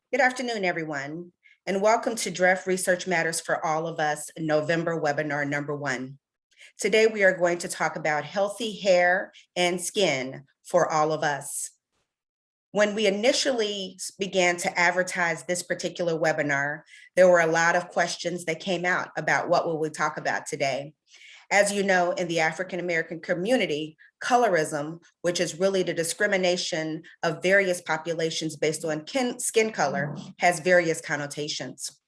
Good afternoon, everyone, and welcome to DREF Research Matters for All of Us November webinar number 1. Today, we are going to talk about healthy hair and skin for all of us. When we initially began to advertise this particular webinar, there were a lot of questions that came out about what will we talk about today. As you know, in the African American community, colorism, which is really the discrimination of various populations based on skin color, has various connotations.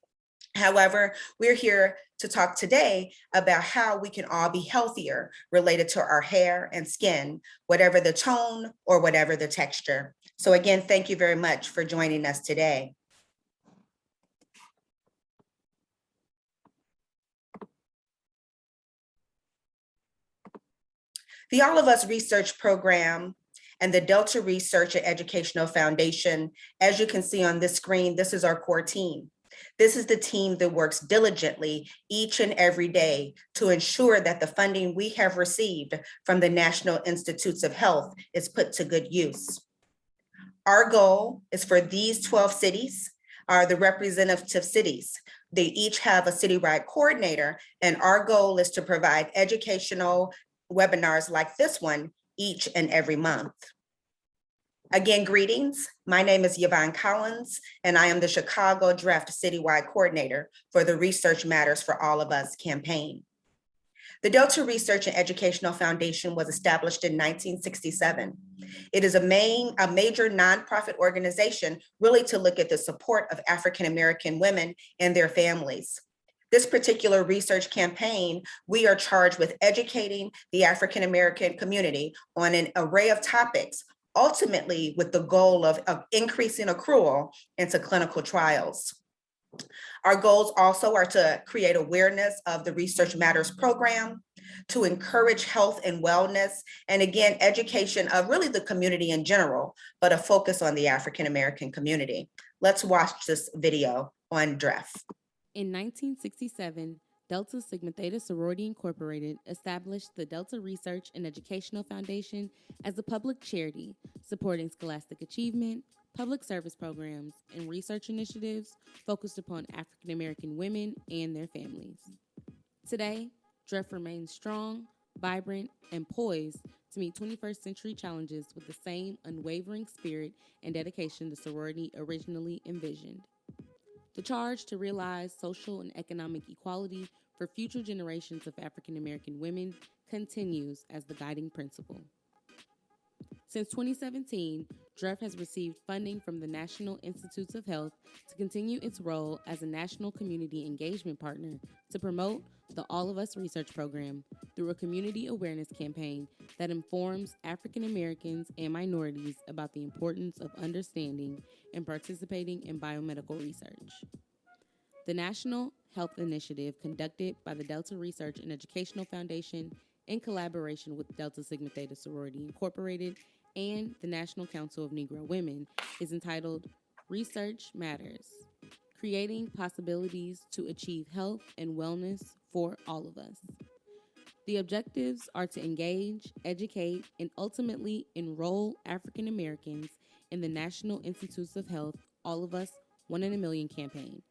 However, we're here to talk today about how we can all be healthier related to our hair and skin, whatever the tone or whatever the texture. So again, thank you very much for joining us today. The All of Us Research Program and the Delta Research and Educational Foundation, as you can see on this screen, this is our core team. This is the team that works diligently each and every day to ensure that the funding we have received from the National Institutes of Health is put to good use. Our goal is for these 12 cities, are the representative cities. They each have a citywide coordinator, and our goal is to provide educational webinars like this one each and every month. Again, greetings. My name is Yvonne Collins, and I am the Chicago DREF Citywide Coordinator for the Research Matters for All of Us campaign. The Delta Research and Educational Foundation was established in 1967. It is a major nonprofit organization really to look at the support of African American women and their families. This particular research campaign, we are charged with educating the African American community on an array of topics, ultimately with the goal of increasing accrual into clinical trials. Our goals also are to create awareness of the Research Matters program, to encourage health and wellness, and again, education of really the community in general, but a focus on the African American community. Let's watch this video on DREF. In 1967, Delta Sigma Theta Sorority Incorporated established the Delta Research and Educational Foundation as a public charity supporting scholastic achievement, public service programs, and research initiatives focused upon African American women and their families. Today, DREF remains strong, vibrant, and poised to meet 21st century challenges with the same unwavering spirit and dedication the sorority originally envisioned. The charge to realize social and economic equality for future generations of African American women continues as the guiding principle. Since 2017, DREF has received funding from the National Institutes of Health to continue its role as a national community engagement partner to promote the All of Us Research Program through a community awareness campaign that informs African Americans and minorities about the importance of understanding and participating in biomedical research. The National Health Initiative, conducted by the Delta Research and Educational Foundation in collaboration with Delta Sigma Theta Sorority Incorporated and the National Council of Negro Women, is entitled Research Matters, Creating Possibilities to Achieve Health and Wellness for All of Us. The objectives are to engage, educate, and ultimately enroll African Americans in the National Institutes of Health All of Us 1 in a Million campaign,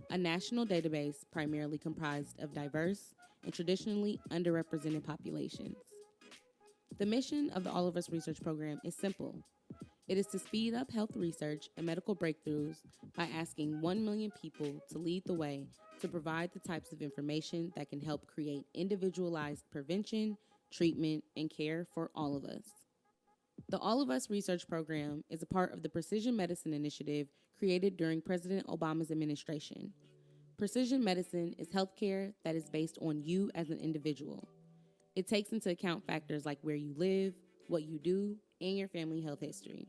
a national database primarily comprised of diverse and traditionally underrepresented populations. The mission of the All of Us Research Program is simple. It is to speed up health research and medical breakthroughs by asking 1 million people to lead the way to provide the types of information that can help create individualized prevention, treatment, and care for all of us. The All of Us Research Program is a part of the Precision Medicine Initiative created during President Obama's administration. Precision medicine is healthcare that is based on you as an individual. It takes into account factors like where you live, what you do, and your family health history.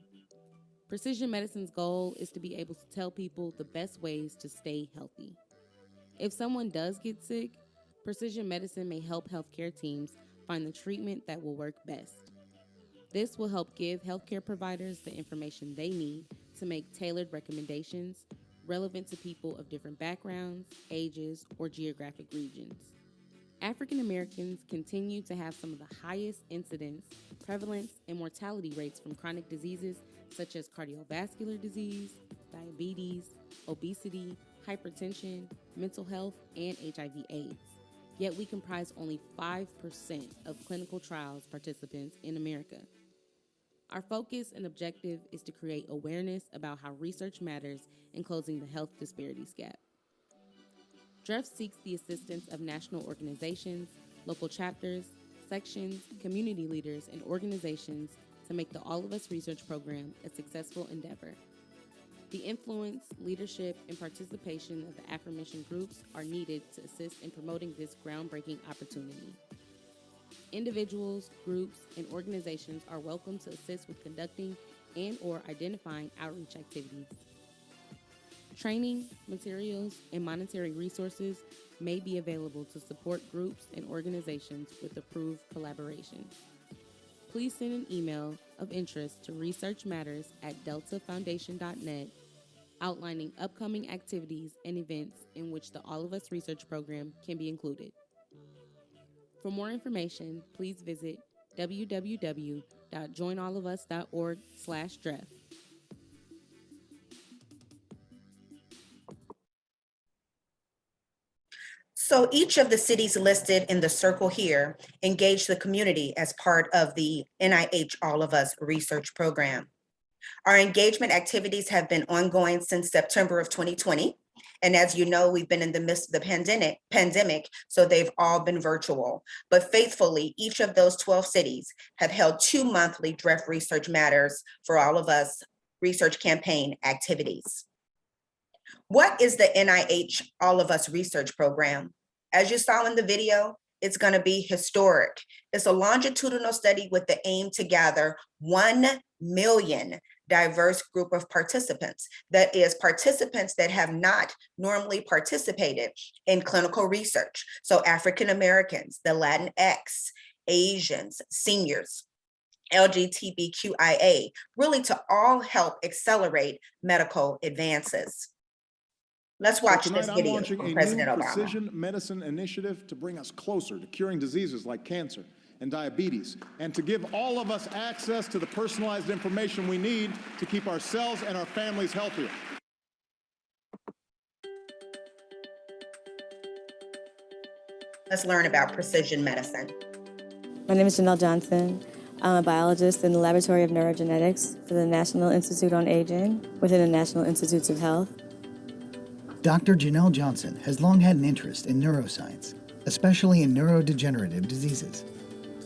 Precision medicine's goal is to be able to tell people the best ways to stay healthy. If someone does get sick, precision medicine may help healthcare teams find the treatment that will work best. This will help give healthcare providers the information they need to make tailored recommendations relevant to people of different backgrounds, ages, or geographic regions. African Americans continue to have some of the highest incidence, prevalence, and mortality rates from chronic diseases such as cardiovascular disease, diabetes, obesity, hypertension, mental health, and HIV/AIDS. Yet we comprise only 5% of clinical trials participants in America. Our focus and objective is to create awareness about how research matters in closing the health disparities gap. DREF seeks the assistance of national organizations, local chapters, sections, community leaders, and organizations to make the All of Us research program a successful endeavor. The influence, leadership, and participation of the aforementioned groups are needed to assist in promoting this groundbreaking opportunity. Individuals, groups, and organizations are welcome to assist with conducting and/or identifying outreach activities. Training, materials, and monetary resources may be available to support groups and organizations with approved collaborations. Please send an email of interest to researchmatters@deltafoundation.net outlining upcoming activities and events in which the All of Us research program can be included. For more information, please visit www.joinallofus.org/DREF. So each of the cities listed in the circle here engage the community as part of the NIH All of Us research program. Our engagement activities have been ongoing since September of 2020. And as you know, we've been in the midst of the pandemic, so they've all been virtual. But faithfully, each of those 12 cities have held 2 monthly DREF Research Matters for All of Us research campaign activities. What is the NIH All of Us research program? As you saw in the video, it's going to be historic. It's a longitudinal study with the aim to gather 1 million diverse group of participants. That is, participants that have not normally participated in clinical research. So African Americans, the Latinx, Asians, seniors, LGBTQIA, really to all help accelerate medical advances. Let's watch Tonight, this I'm video launching from a President new Obama. precision medicine initiative to bring us closer to curing diseases like cancer and diabetes, and to give all of us access to the personalized information we need to keep ourselves and our families healthier. Let's learn about precision medicine. My name is Janelle Johnson. I'm a biologist in the Laboratory of Neurogenetics for the National Institute on Aging within the National Institutes of Health. Dr. Janelle Johnson has long had an interest in neuroscience, especially in neurodegenerative diseases.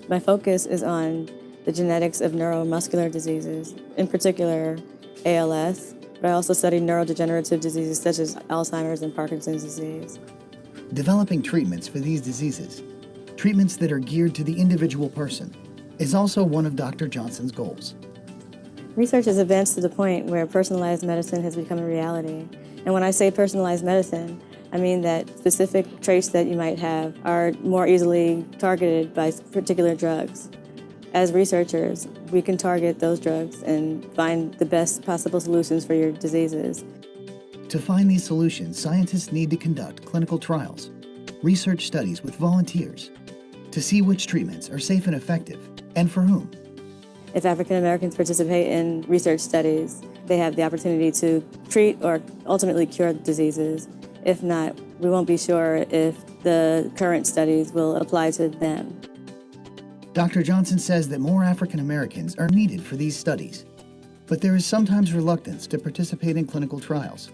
My focus is on the genetics of neuromuscular diseases, in particular ALS, but I also study neurodegenerative diseases such as Alzheimer's and Parkinson's disease. Developing treatments for these diseases, treatments that are geared to the individual person, is also one of Dr. Johnson's goals. Research has advanced to the point where personalized medicine has become a reality. And when I say personalized medicine, I mean that specific traits that you might have are more easily targeted by particular drugs. As researchers, we can target those drugs and find the best possible solutions for your diseases. To find these solutions, scientists need to conduct clinical trials, research studies with volunteers, to see which treatments are safe and effective, and for whom. If African Americans participate in research studies, they have the opportunity to treat or ultimately cure diseases. If not, we won't be sure if the current studies will apply to them. Dr. Johnson says that more African Americans are needed for these studies, but there is sometimes reluctance to participate in clinical trials.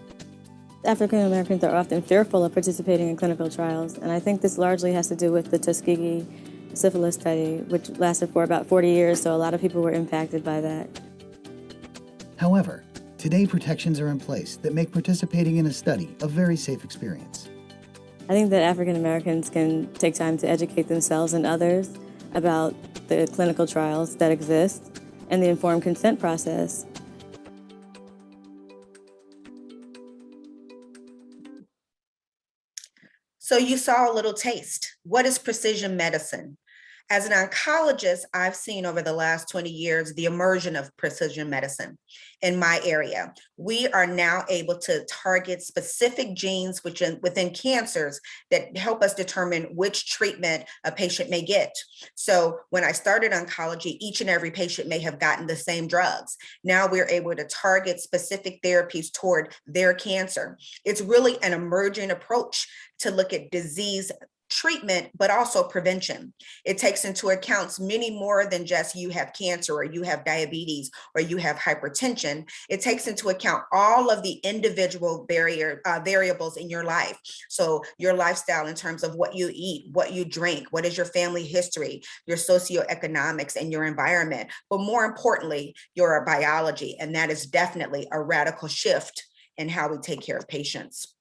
African Americans are often fearful of participating in clinical trials, and I think this largely has to do with the Tuskegee syphilis study, which lasted for about 40 years, so a lot of people were impacted by that. However, today protections are in place that make participating in a study a very safe experience. I think that African Americans can take time to educate themselves and others about the clinical trials that exist and the informed consent process. So you saw a little taste. What is precision medicine? As an oncologist, I've seen over the last 20 years the immersion of precision medicine in my area. We are now able to target specific genes within cancers that help us determine which treatment a patient may get. So when I started oncology, each and every patient may have gotten the same drugs. Now we're able to target specific therapies toward their cancer. It's really an emerging approach to look at disease treatment, but also prevention. It takes into account many more than just you have cancer or you have diabetes or you have hypertension. It takes into account all of the individual variables in your life. So your lifestyle in terms of what you eat, what you drink, what is your family history, your socioeconomics and your environment, but more importantly, your biology. And that is definitely a radical shift in how we take care of patients.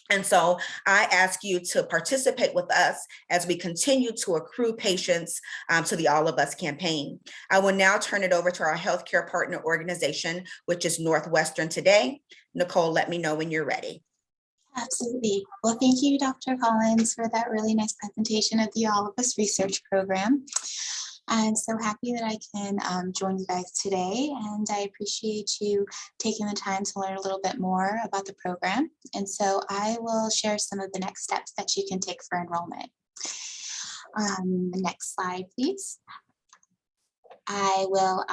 And so I ask you to participate with us as we continue to accrue patients to the All of Us campaign. I will now turn it over to our healthcare partner organization, which is Northwestern Today. Nicole, let me know when you're ready. Absolutely. Well, thank you, Dr. Collins, for that really nice presentation of the All of Us research program. I'm so happy that I can join you guys today, and I appreciate you taking the time to learn a little bit more about the program. And so I will share some of the next steps that you can take for enrollment. The next slide, please. I will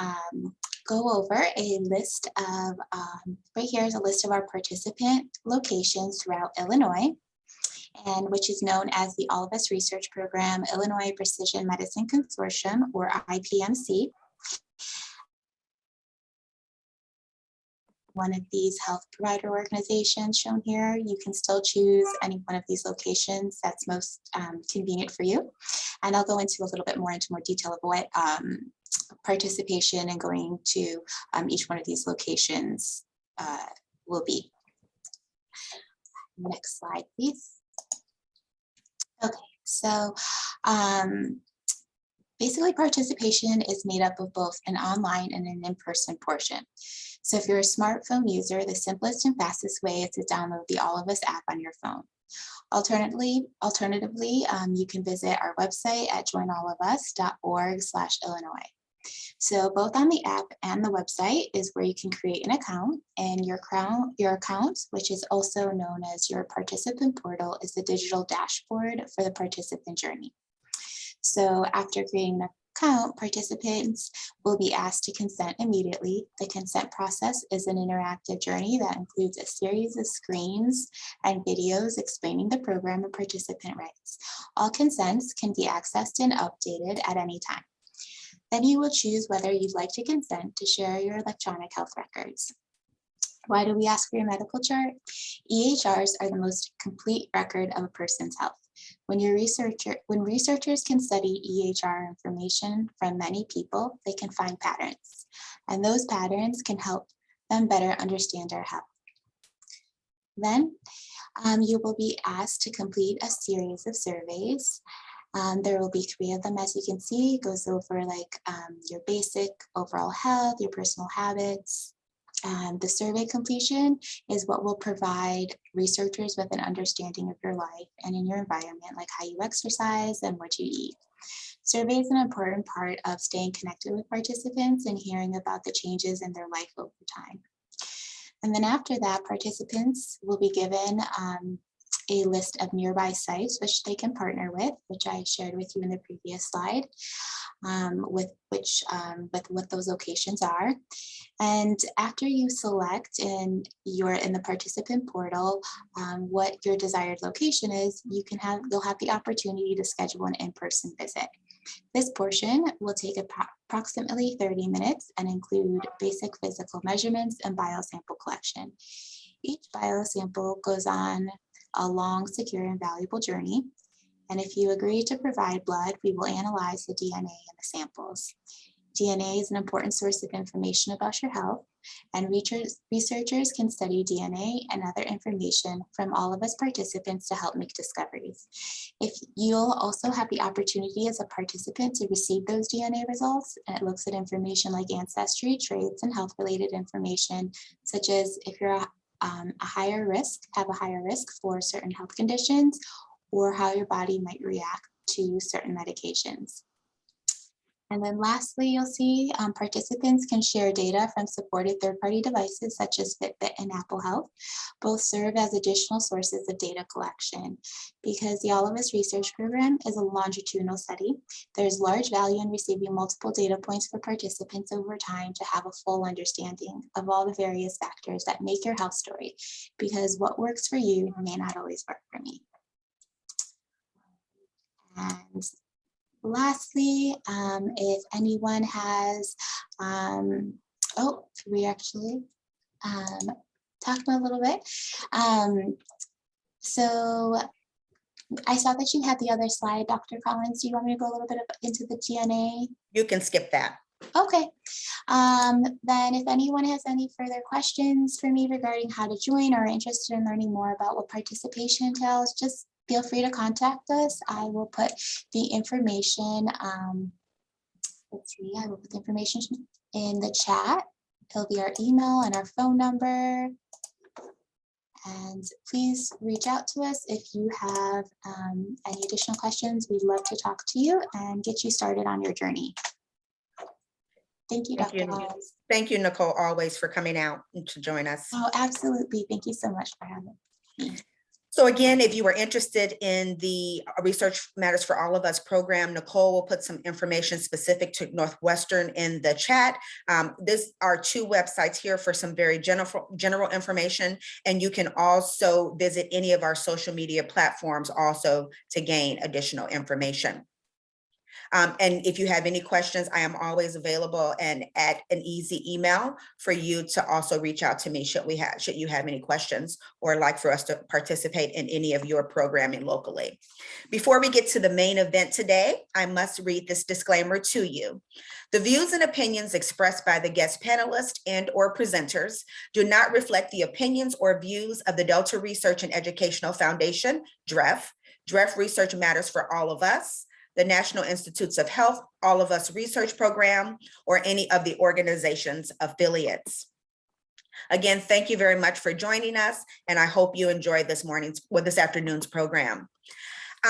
go over a list of, right here is a list of our participant locations throughout Illinois, and which is known as the All of Us Research Program, Illinois Precision Medicine Consortium, or IPMC. One of these health provider organizations shown here, you can still choose any one of these locations that's most convenient for you. And I'll go into a little bit into more detail of what participation and going to each one of these locations will be. Next slide, please. Okay, so basically participation is made up of both an online and an in-person portion. So if you're a smartphone user, the simplest and fastest way is to download the All of Us app on your phone. Alternatively, you can visit our website at joinallofus.org/Illinois. So both on the app and the website is where you can create an account, and your account, which is also known as your participant portal, is the digital dashboard for the participant journey. So after creating an account, participants will be asked to consent immediately. The consent process is an interactive journey that includes a series of screens and videos explaining the program and participant rights. All consents can be accessed and updated at any time. Then you will choose whether you'd like to consent to share your electronic health records. Why do we ask for your medical chart? EHRs are the most complete record of a person's health. When researchers can study EHR information from many people, they can find patterns, and those patterns can help them better understand our health. Then you will be asked to complete a series of surveys. There will be 3 of them, as you can see. It goes over your basic overall health, your personal habits. The survey completion is what will provide researchers with an understanding of your life and in your environment, like how you exercise and what you eat. Survey is an important part of staying connected with participants and hearing about the changes in their life over time. And then after that, participants will be given a list of nearby sites which they can partner with, which I shared with you in the previous slide, with what those locations are. And after you select in the participant portal what your desired location is, you'll have the opportunity to schedule an in-person visit. This portion will take approximately 30 minutes and include basic physical measurements and biosample collection. Each biosample goes on a long, secure, and valuable journey. And if you agree to provide blood, we will analyze the DNA in the samples. DNA is an important source of information about your health, and researchers can study DNA and other information from all of us participants to help make discoveries. You'll also have the opportunity as a participant to receive those DNA results, and it looks at information like ancestry, traits, and health-related information, such as if you're have a higher risk for certain health conditions, or how your body might react to certain medications. And then lastly, you'll see participants can share data from supported third-party devices such as Fitbit and Apple Health. Both serve as additional sources of data collection. Because the All of Us research program is a longitudinal study, there's large value in receiving multiple data points for participants over time to have a full understanding of all the various factors that make your health story, because what works for you may not always work for me. And lastly, if anyone has, we actually talked a little bit. So I saw that you had the other slide, Dr. Collins. Do you want me to go a little bit into the GNA? You can skip that. Okay. Then if anyone has any further questions for me regarding how to join or are interested in learning more about what participation entails, just feel free to contact us. I will put the information, I will put the information in the chat. It'll be our email and our phone number. And please reach out to us if you have any additional questions. We'd love to talk to you and get you started on your journey. Thank you, Dr. Collins. Thank you, Nicole, always for coming out to join us. Oh, absolutely. Thank you so much for having me. So again, if you are interested in the Research Matters for All of Us program, Nicole will put some information specific to Northwestern in the chat. These are two websites here for some very general information, and you can also visit any of our social media platforms also to gain additional information. And if you have any questions, I am always available and at an easy email for you to also reach out to me should you have any questions or like for us to participate in any of your programming locally. Before we get to the main event today, I must read this disclaimer to you. The views and opinions expressed by the guest panelists and or presenters do not reflect the opinions or views of the Delta Research and Educational Foundation, DREF. DREF Research Matters for All of Us, the National Institutes of Health All of Us Research Program, or any of the organization's affiliates. Again, thank you very much for joining us, and I hope you enjoyed this afternoon's program.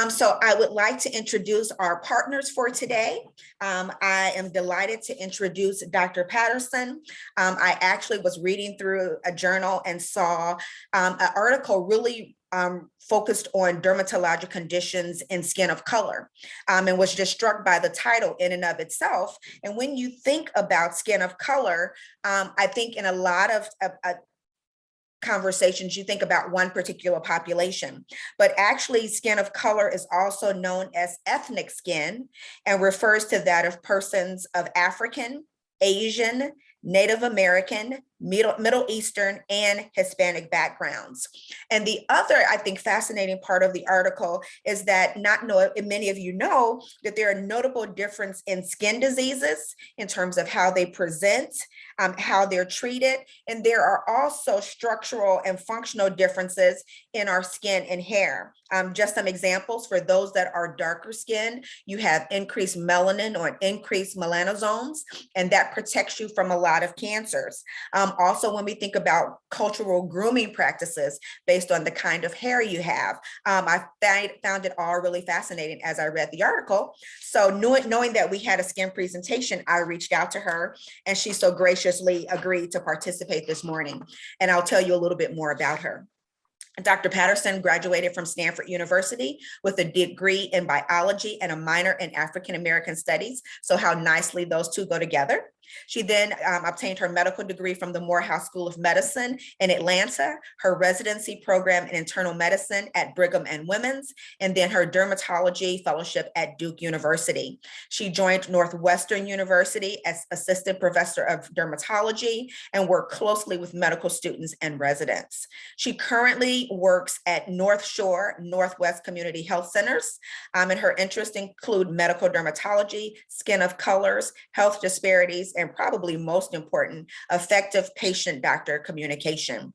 So I would like to introduce our partners for today. I am delighted to introduce Dr. Patterson. I actually was reading through a journal and saw an article really focused on dermatologic conditions in skin of color, and was just struck by the title in and of itself. And when you think about skin of color, I think in a lot of conversations, you think about one particular population, but actually skin of color is also known as ethnic skin and refers to that of persons of African, Asian, Native American, Middle Eastern, and Hispanic backgrounds. And the other, I think, fascinating part of the article is that many of you know that there are notable differences in skin diseases in terms of how they present, how they're treated, and there are also structural and functional differences in our skin and hair. Just some examples for those that are darker skinned, you have increased melanin or increased melanosomes, and that protects you from a lot of cancers. Also, when we think about cultural grooming practices based on the kind of hair you have, I found it all really fascinating as I read the article. So knowing that we had a skin presentation, I reached out to her and she so graciously agreed to participate this morning. And I'll tell you a little bit more about her. Dr. Patterson graduated from Stanford University with a degree in biology and a minor in African American studies. So how nicely those two go together. She then obtained her medical degree from the Morehouse School of Medicine in Atlanta, her residency program in internal medicine at Brigham and Women's, and then her dermatology fellowship at Duke University. She joined Northwestern University as assistant professor of dermatology and worked closely with medical students and residents. She currently works at North Shore Northwest Community Health Centers, and her interests include medical dermatology, skin of colors, health disparities, and probably most important, effective patient-doctor communication.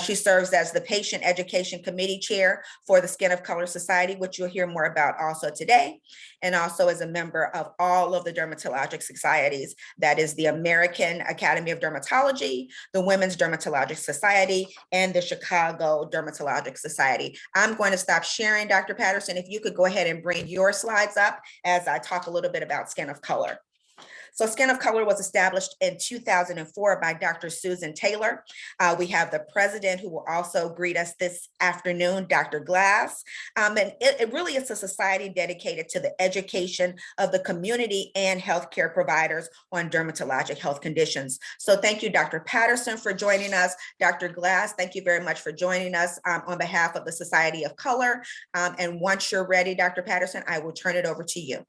She serves as the Patient Education Committee Chair for the Skin of Color Society, which you'll hear more about also today, and also as a member of all of the dermatologic societies. That is the American Academy of Dermatology, the Women's Dermatologic Society, and the Chicago Dermatologic Society. I'm going to stop sharing, Dr. Patterson. If you could go ahead and bring your slides up as I talk a little bit about skin of color. So Skin of Color was established in 2004 by Dr. Susan Taylor. We have the president who will also greet us this afternoon, Dr. Glass. And it really is a society dedicated to the education of the community and healthcare providers on dermatologic health conditions. So thank you, Dr. Patterson, for joining us. Dr. Glass, thank you very much for joining us on behalf of the Society of Color. And once you're ready, Dr. Patterson, I will turn it over to you.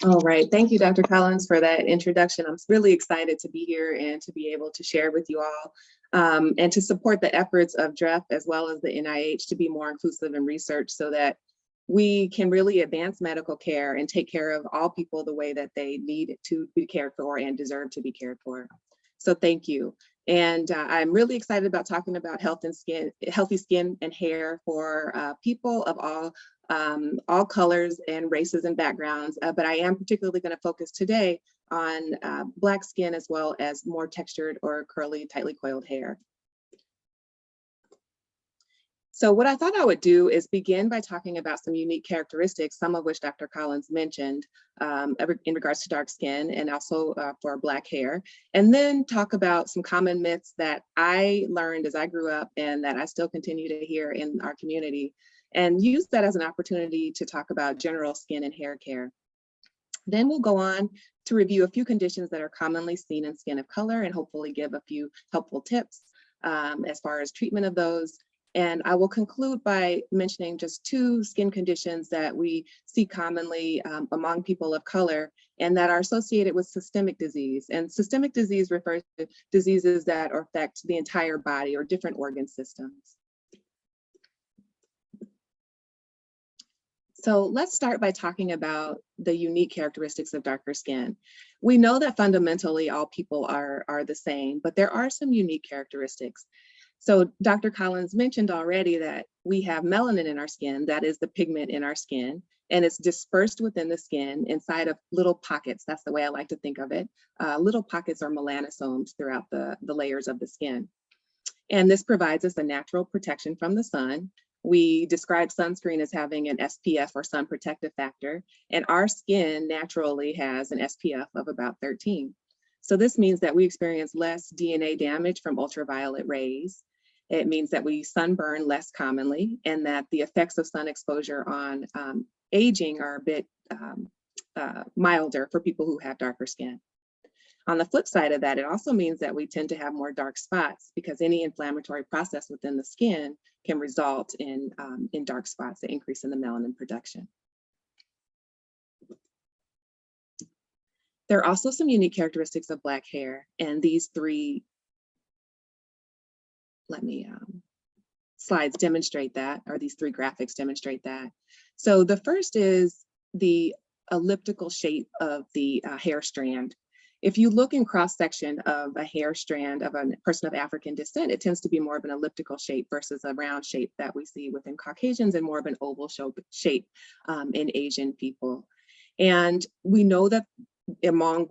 All right, thank you, Dr. Collins, for that introduction. I'm really excited to be here and to be able to share with you all and to support the efforts of DREF as well as the NIH to be more inclusive in research so that we can really advance medical care and take care of all people the way that they need to be cared for and deserve to be cared for. So thank you. And I'm really excited about talking about healthy skin and hair for people of all colors and races and backgrounds. But I am particularly going to focus today on Black skin as well as more textured or curly, tightly coiled hair. So what I thought I would do is begin by talking about some unique characteristics, some of which Dr. Collins mentioned in regards to dark skin and also for Black hair, and then talk about some common myths that I learned as I grew up and that I still continue to hear in our community, and use that as an opportunity to talk about general skin and hair care. Then we'll go on to review a few conditions that are commonly seen in skin of color and hopefully give a few helpful tips as far as treatment of those. And I will conclude by mentioning just 2 skin conditions that we see commonly among people of color and that are associated with systemic disease. And systemic disease refers to diseases that affect the entire body or different organ systems. So let's start by talking about the unique characteristics of darker skin. We know that fundamentally all people are the same, but there are some unique characteristics. So Dr. Collins mentioned already that we have melanin in our skin, that is the pigment in our skin, and it's dispersed within the skin inside of little pockets. That's the way I like to think of it. Little pockets are melanosomes throughout the layers of the skin. And this provides us a natural protection from the sun. We describe sunscreen as having an SPF or sun protective factor, and our skin naturally has an SPF of about 13. So this means that we experience less DNA damage from ultraviolet rays. It means that we sunburn less commonly and that the effects of sun exposure on aging are a bit milder for people who have darker skin. On the flip side of that, it also means that we tend to have more dark spots because any inflammatory process within the skin can result in dark spots, the increase in the melanin production. There are also some unique characteristics of Black hair, and these 3 slides demonstrate that, or these 3 graphics demonstrate that. So the first is the elliptical shape of the hair strand. If you look in cross-section of a hair strand of a person of African descent, it tends to be more of an elliptical shape versus a round shape that we see within Caucasians and more of an oval shape in Asian people. And we know that among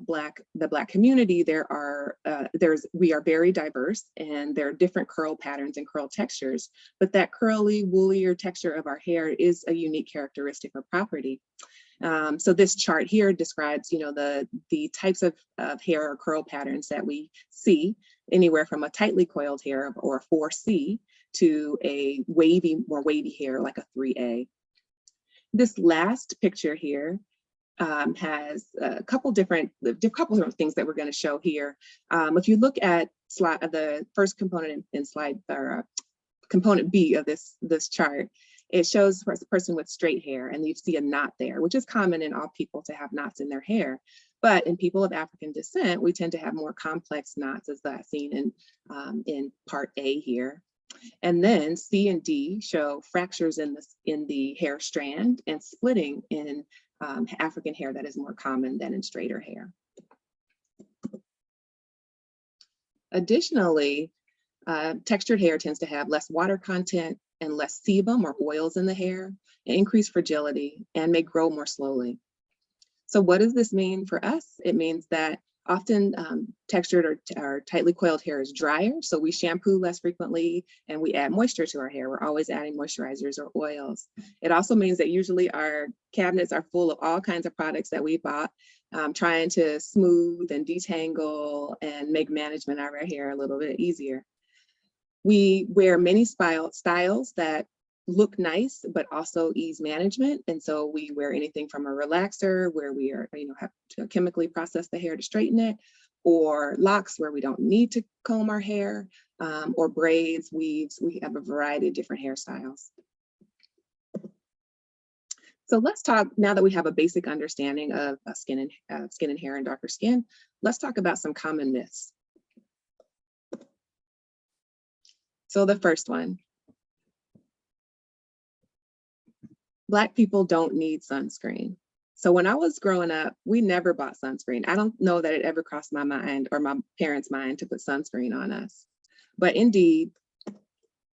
the Black community, we are very diverse and there are different curl patterns and curl textures, but that curly, woolier texture of our hair is a unique characteristic or property. So this chart here describes, the types of hair or curl patterns that we see, anywhere from a tightly coiled hair or a 4C to a more wavy hair like a 3A. This last picture here has a couple different things that we're going to show here. If you look at the first component in slide, or component B of this chart, it shows a person with straight hair, and you see a knot there, which is common in all people to have knots in their hair. But in people of African descent, we tend to have more complex knots, as that's seen in part A here. And then C and D show fractures in the hair strand and splitting in African hair that is more common than in straighter hair. Additionally, textured hair tends to have less water content and less sebum or oils in the hair, and increased fragility, and may grow more slowly. So what does this mean for us? It means that Often textured or tightly coiled hair is drier, so we shampoo less frequently and we add moisture to our hair. We're always adding moisturizers or oils. It also means that usually our cabinets are full of all kinds of products that we bought, trying to smooth and detangle and make management of our hair a little bit easier. We wear many styles that look nice, but also ease management. And so we wear anything from a relaxer where we are, have to chemically process the hair to straighten it, or locks where we don't need to comb our hair, or braids, weaves. We have a variety of different hairstyles. So let's talk, now that we have a basic understanding of skin and hair and darker skin, let's talk about some common myths. So the first one, Black people don't need sunscreen. So when I was growing up, we never bought sunscreen. I don't know that it ever crossed my mind or my parents' mind to put sunscreen on us. But indeed,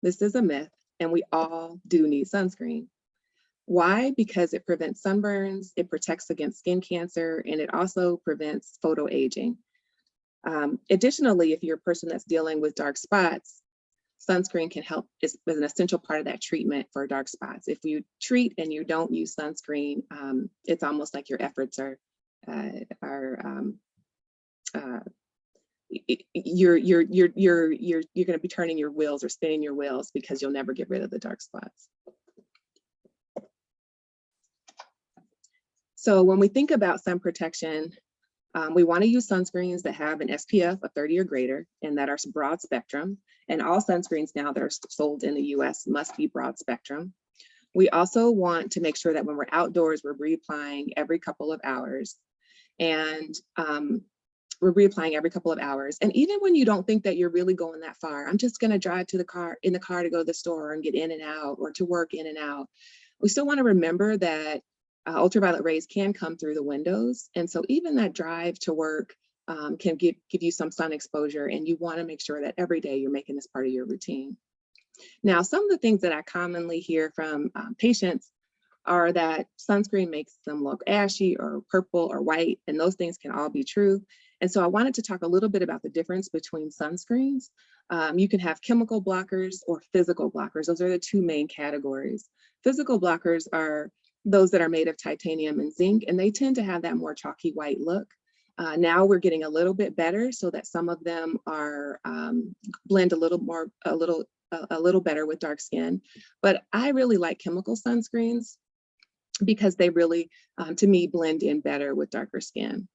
this is a myth, and we all do need sunscreen. Why? Because it prevents sunburns, it protects against skin cancer, and it also prevents photoaging. Additionally, if you're a person that's dealing with dark spots, sunscreen can help, is an essential part of that treatment for dark spots. If you treat and you don't use sunscreen, it's almost like your efforts are you're going to be turning your wheels or spinning your wheels because you'll never get rid of the dark spots. So when we think about sun protection, we want to use sunscreens that have an SPF of 30 or greater and that are broad spectrum. And all sunscreens now that are sold in the US must be broad spectrum. We also want to make sure that when we're outdoors, we're reapplying every couple of hours. And we're reapplying every couple of hours. And even when you don't think that you're really going that far, I'm just going to drive to the car to go to the store and get in and out, or to work in and out. We still want to remember that ultraviolet rays can come through the windows. And so even that drive to work can give you some sun exposure, and you want to make sure that every day you're making this part of your routine. Now, some of the things that I commonly hear from patients are that sunscreen makes them look ashy or purple or white, and those things can all be true. And so I wanted to talk a little bit about the difference between sunscreens. You can have chemical blockers or physical blockers. Those are the two main categories. Physical blockers are those that are made of titanium and zinc, and they tend to have that more chalky white look. Now we're getting a little bit better so that some of them are blend a little better with dark skin. But I really like chemical sunscreens because they really, to me, blend in better with darker skin.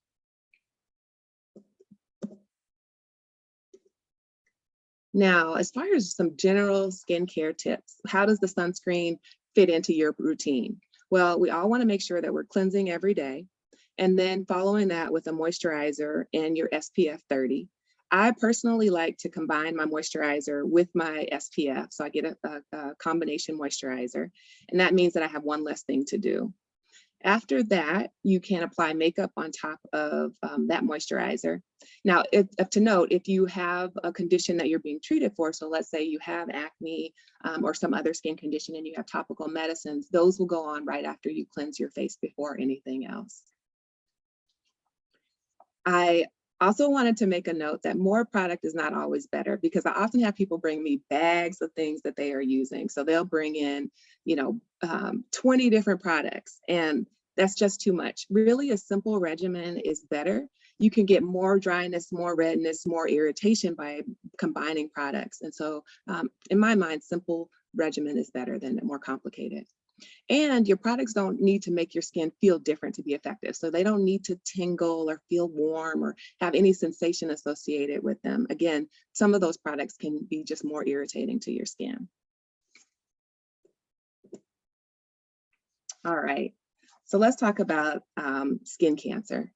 Now, as far as some general skincare tips, how does the sunscreen fit into your routine? Well, we all want to make sure that we're cleansing every day, and then following that with a moisturizer and your SPF 30. I personally like to combine my moisturizer with my SPF, so I get a combination moisturizer, and that means that I have one less thing to do. After that, you can apply makeup on top of that moisturizer. Now, to note, if you have a condition that you're being treated for, so let's say you have acne or some other skin condition and you have topical medicines, those will go on right after you cleanse your face before anything else. I also wanted to make a note that more product is not always better, because I often have people bring me bags of things that they are using. So they'll bring in, 20 different products, and that's just too much. Really, a simple regimen is better. You can get more dryness, more redness, more irritation by combining products. And so in my mind, simple regimen is better than more complicated. And your products don't need to make your skin feel different to be effective. So they don't need to tingle or feel warm or have any sensation associated with them. Again, some of those products can be just more irritating to your skin. All right, so let's talk about skin cancer.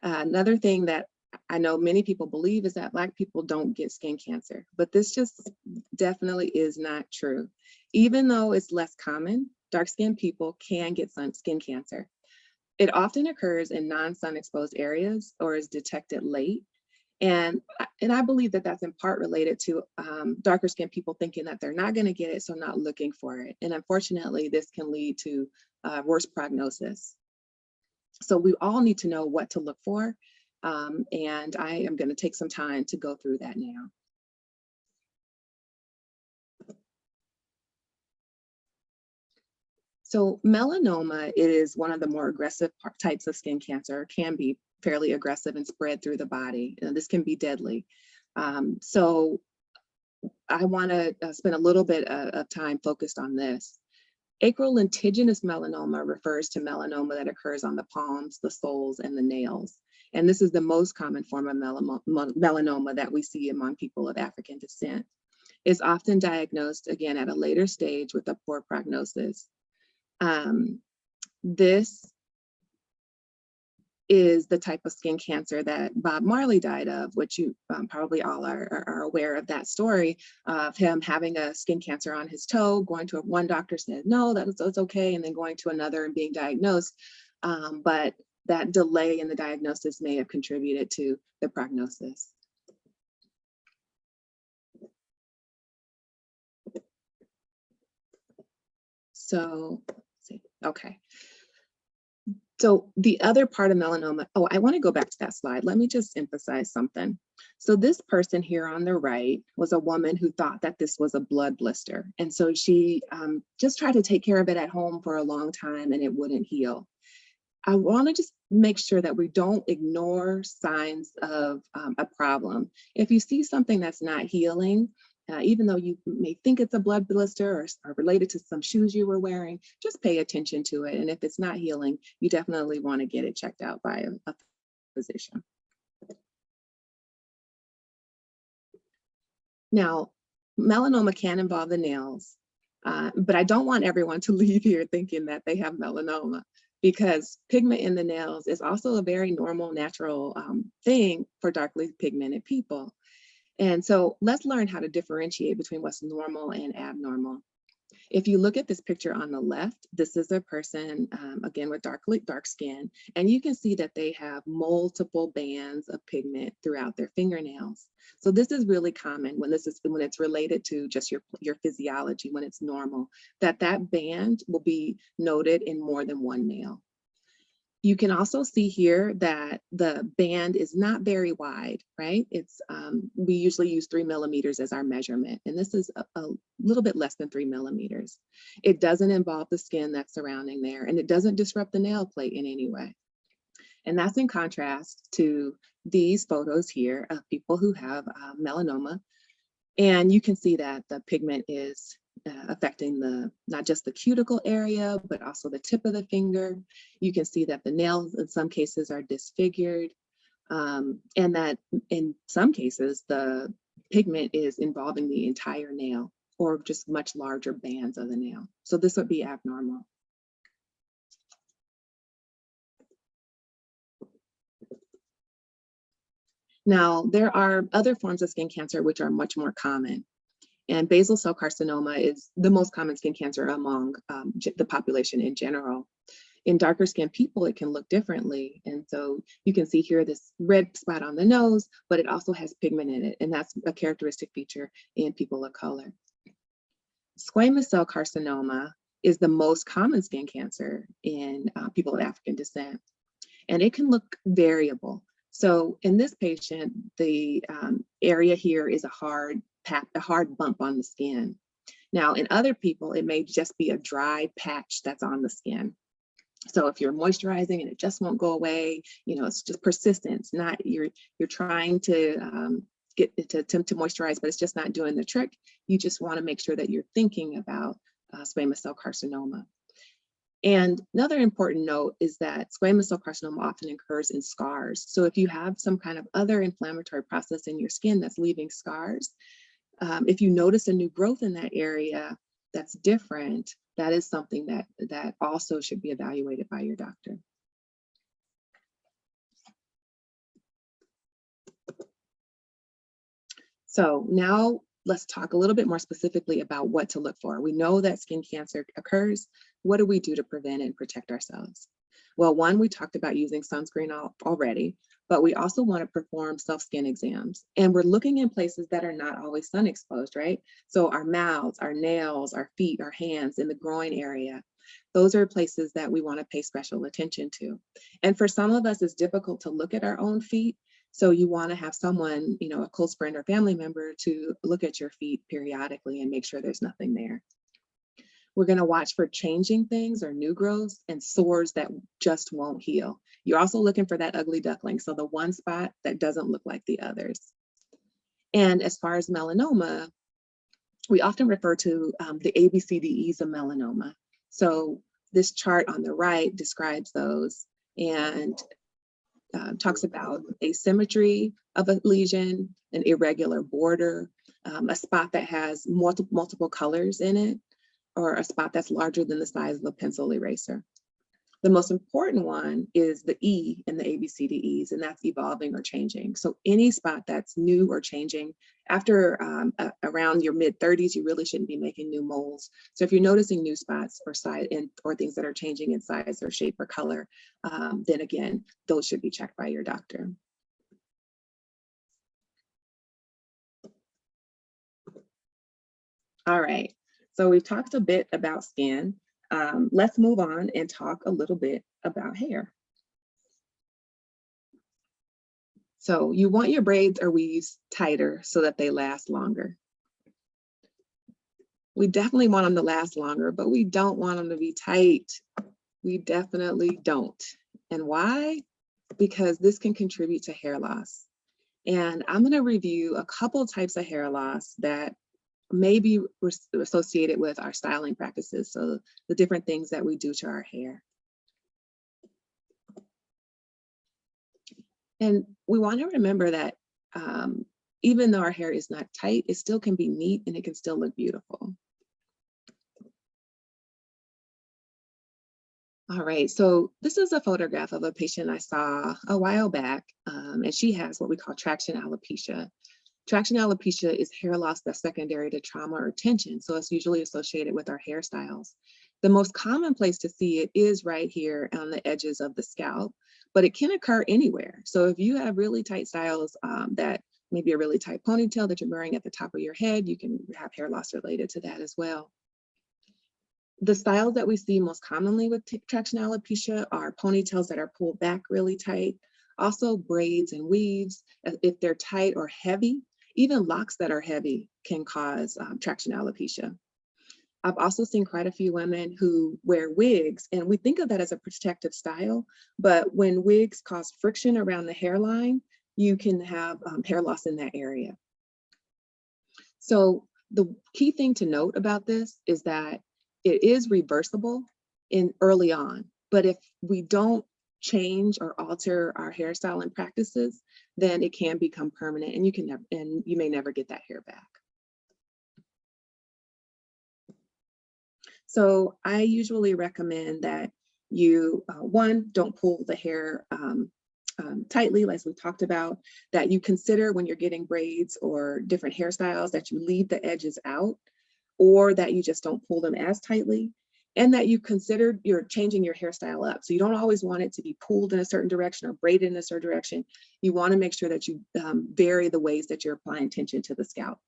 Another thing that I know many people believe is that Black people don't get skin cancer, but this just definitely is not true. Even though it's less common, dark-skinned people can get skin cancer. It often occurs in non-sun exposed areas or is detected late. And I believe that that's in part related to darker skinned people thinking that they're not going to get it, so not looking for it. And unfortunately, this can lead to worse prognosis. So we all need to know what to look for And I am going to take some time to go through that now. So melanoma is one of the more aggressive types of skin cancer, can be fairly aggressive and spread through the body. And this can be deadly. So I want to spend a little bit of time focused on this. Acrolentiginous melanoma refers to melanoma that occurs on the palms, the soles, and the nails. And this is the most common form of melanoma that we see among people of African descent. It's often diagnosed, again, at a later stage with a poor prognosis. This is the type of skin cancer that Bob Marley died of, which you probably all are aware of that story of him having a skin cancer on his toe, going to one doctor said, no, that's okay, and then going to another and being diagnosed. But that delay in the diagnosis may have contributed to the prognosis. So, let's see, okay. So the other part of melanoma, oh, I want to go back to that slide. Let me just emphasize something. So this person here on the right was a woman who thought that this was a blood blister. And so she just tried to take care of it at home for a long time and it wouldn't heal. I want to just make sure that we don't ignore signs of a problem. If you see something that's not healing, even though you may think it's a blood blister or related to some shoes you were wearing, just pay attention to it. And if it's not healing, you definitely want to get it checked out by a physician. Now, melanoma can involve the nails, but I don't want everyone to leave here thinking that they have melanoma, because pigment in the nails is also a very normal, natural thing for darkly pigmented people. And so let's learn how to differentiate between what's normal and abnormal. If you look at this picture on the left, this is a person, again, with dark skin, and you can see that they have multiple bands of pigment throughout their fingernails. So this is really common when it's related to just your physiology, when it's normal, that band will be noted in more than one nail. You can also see here that the band is not very wide, right? It's we usually use 3 millimeters as our measurement, and this is a little bit less than 3 millimeters. It doesn't involve the skin that's surrounding there, and it doesn't disrupt the nail plate in any way. And that's in contrast to these photos here of people who have melanoma. And you can see that the pigment is affecting not just the cuticle area, but also the tip of the finger. You can see that the nails in some cases are disfigured, and that in some cases, the pigment is involving the entire nail or just much larger bands of the nail. So this would be abnormal. Now, there are other forms of skin cancer which are much more common. And basal cell carcinoma is the most common skin cancer among the population in general. In darker skinned people, it can look differently. And so you can see here this red spot on the nose, but it also has pigment in it. And that's a characteristic feature in people of color. Squamous cell carcinoma is the most common skin cancer in people of African descent. And it can look variable. So in this patient, the area here is a hard bump on the skin. Now, in other people, it may just be a dry patch that's on the skin. So if you're moisturizing and it just won't go away, it's just persistent. It's not you're trying to get it to attempt to moisturize, but it's just not doing the trick. You just want to make sure that you're thinking about squamous cell carcinoma. And another important note is that squamous cell carcinoma often occurs in scars. So if you have some kind of other inflammatory process in your skin that's leaving scars, if you notice a new growth in that area that's different, that is something that also should be evaluated by your doctor. So now let's talk a little bit more specifically about what to look for. We know that skin cancer occurs. What do we do to prevent and protect ourselves? Well, one, we talked about using sunscreen already, but we also want to perform self-skin exams. And we're looking in places that are not always sun exposed, right? So our mouths, our nails, our feet, our hands, in the groin area. Those are places that we want to pay special attention to. And for some of us, it's difficult to look at our own feet. So you want to have someone, you know, a close friend or family member to look at your feet periodically and make sure there's nothing there. We're going to watch for changing things or new growths and sores that just won't heal. You're also looking for that ugly duckling, so the one spot that doesn't look like the others. And as far as melanoma, we often refer to the ABCDEs of melanoma. So this chart on the right describes those and talks about asymmetry of a lesion, an irregular border, a spot that has multiple colors in it, or a spot that's larger than the size of a pencil eraser. The most important one is the E in the ABCDEs, and that's evolving or changing. So any spot that's new or changing, after around your mid-30s, you really shouldn't be making new moles. So if you're noticing new spots or or things that are changing in size or shape or color, then again, those should be checked by your doctor. All right, so we've talked a bit about skin. Let's move on and talk a little bit about hair. So you want your braids or weaves tighter so that they last longer. We definitely want them to last longer, but we don't want them to be tight. We definitely don't. And why? Because this can contribute to hair loss. And I'm going to review a couple types of hair loss that may be associated with our styling practices. So the different things that we do to our hair. And we want to remember that even though our hair is not tight, it still can be neat and it can still look beautiful. All right, so this is a photograph of a patient I saw a while back, and she has what we call traction alopecia. Traction alopecia is hair loss that's secondary to trauma or tension, so it's usually associated with our hairstyles. The most common place to see it is right here on the edges of the scalp, but it can occur anywhere. So if you have really tight styles that maybe a really tight ponytail that you're wearing at the top of your head, you can have hair loss related to that as well. The styles that we see most commonly with traction alopecia are ponytails that are pulled back really tight, also braids and weaves. If they're tight or heavy, even locks that are heavy can cause traction alopecia. I've also seen quite a few women who wear wigs, and we think of that as a protective style, but when wigs cause friction around the hairline, you can have hair loss in that area. So the key thing to note about this is that it is reversible early on, but if we don't change or alter our hairstyle and practices, then it can become permanent, and you may never get that hair back. So I usually recommend that you, one, don't pull the hair tightly, as we talked about, that you consider when you're getting braids or different hairstyles that you leave the edges out, or that you just don't pull them as tightly, and that you consider you're changing your hairstyle up. So you don't always want it to be pulled in a certain direction or braided in a certain direction. You want to make sure that you vary the ways that you're applying tension to the scalp.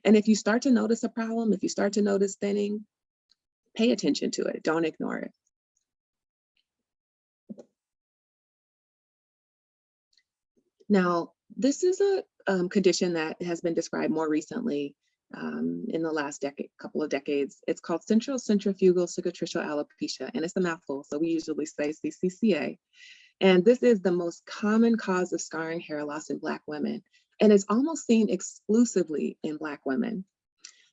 And if you start to notice a problem, if you start to notice thinning, pay attention to it, don't ignore it. Now, this is a condition that has been described more recently in the last couple of decades. It's called central centrifugal cicatricial alopecia, and it's a mouthful, so we usually say CCCA. And this is the most common cause of scarring hair loss in Black women, and it's almost seen exclusively in Black women.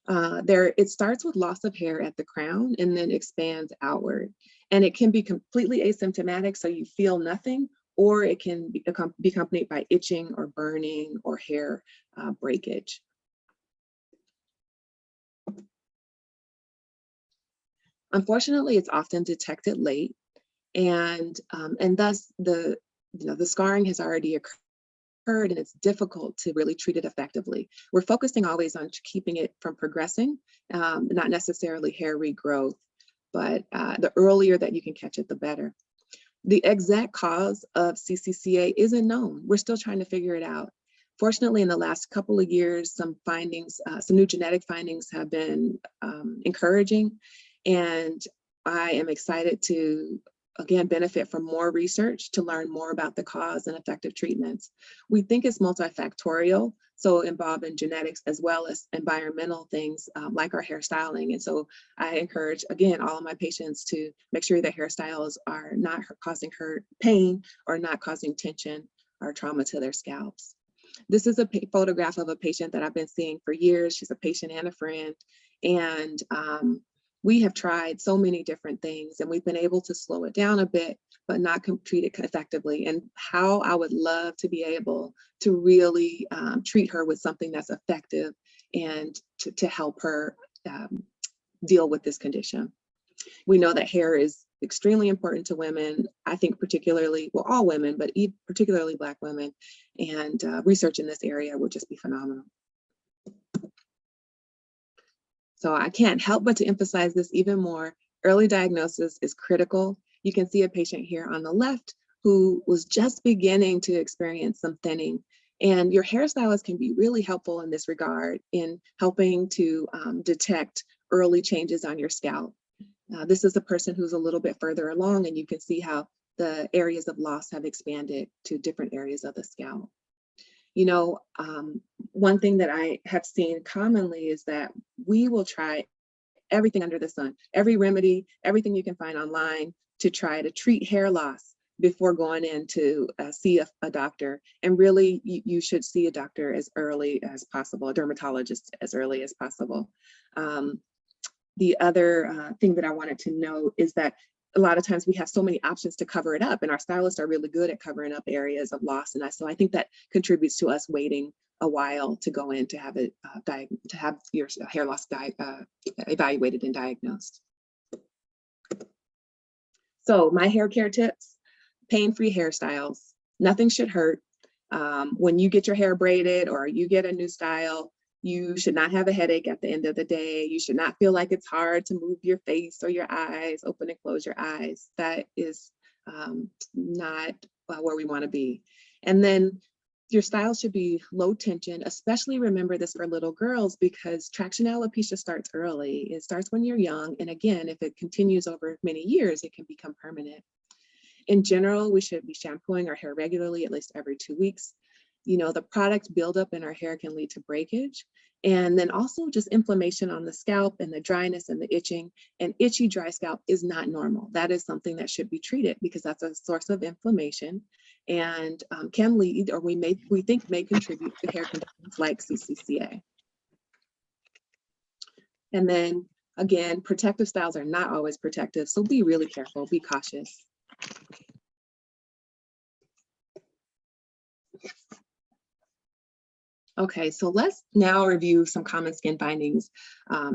It starts with loss of hair at the crown and then expands outward. And it can be completely asymptomatic, so you feel nothing, or it can be accompanied by itching or burning or hair breakage. Unfortunately, it's often detected late, and thus the scarring has already occurred, and it's difficult to really treat it effectively. We're focusing always on keeping it from progressing, not necessarily hair regrowth, but the earlier that you can catch it, the better. The exact cause of CCCA isn't known. We're still trying to figure it out. Fortunately, in the last couple of years, some new genetic findings have been encouraging, and I am excited to, again, benefit from more research to learn more about the cause and effective treatments. We think it's multifactorial, so involving genetics as well as environmental things like our hairstyling. And so I encourage, again, all of my patients to make sure their hairstyles are not causing hurt, pain, or not causing tension or trauma to their scalps. This is a photograph of a patient that I've been seeing for years. She's a patient and a friend. And we have tried so many different things, and we've been able to slow it down a bit, but not treat it effectively. And how I would love to be able to really treat her with something that's effective and to help her deal with this condition. We know that hair is extremely important to women. I think particularly, well, all women, but particularly Black women, and research in this area would just be phenomenal. So I can't help but to emphasize this even more. Early diagnosis is critical. You can see a patient here on the left who was just beginning to experience some thinning. And your hairstylist can be really helpful in this regard in helping to detect early changes on your scalp. This is a person who's a little bit further along, and you can see how the areas of loss have expanded to different areas of the scalp. You know, one thing that I have seen commonly is that we will try everything under the sun, every remedy, everything you can find online to try to treat hair loss before going in to see a doctor. And really, you should see a doctor as early as possible, a dermatologist as early as possible. The other thing that I wanted to note is that a lot of times we have so many options to cover it up, and our stylists are really good at covering up areas of loss. And so I think that contributes to us waiting a while to go in to have it to have your hair loss evaluated and diagnosed. So my hair care tips: pain-free hairstyles. Nothing should hurt. When you get your hair braided or you get a new style, you should not have a headache at the end of the day. You should not feel like it's hard to move your face or your eyes, open and close your eyes. That is not where we want to be. And then your style should be low tension, especially remember this for little girls, because traction alopecia starts early. It starts when you're young. And again, if it continues over many years, it can become permanent. In general, we should be shampooing our hair regularly, at least every 2 weeks. You know, the product buildup in our hair can lead to breakage, and then also just inflammation on the scalp and the dryness and the itching. And itchy, dry scalp is not normal. That is something that should be treated because that's a source of inflammation and can lead, or we think may contribute to hair conditions like CCCA. And then again, protective styles are not always protective, so be really careful, be cautious. Okay, so let's now review some common skin findings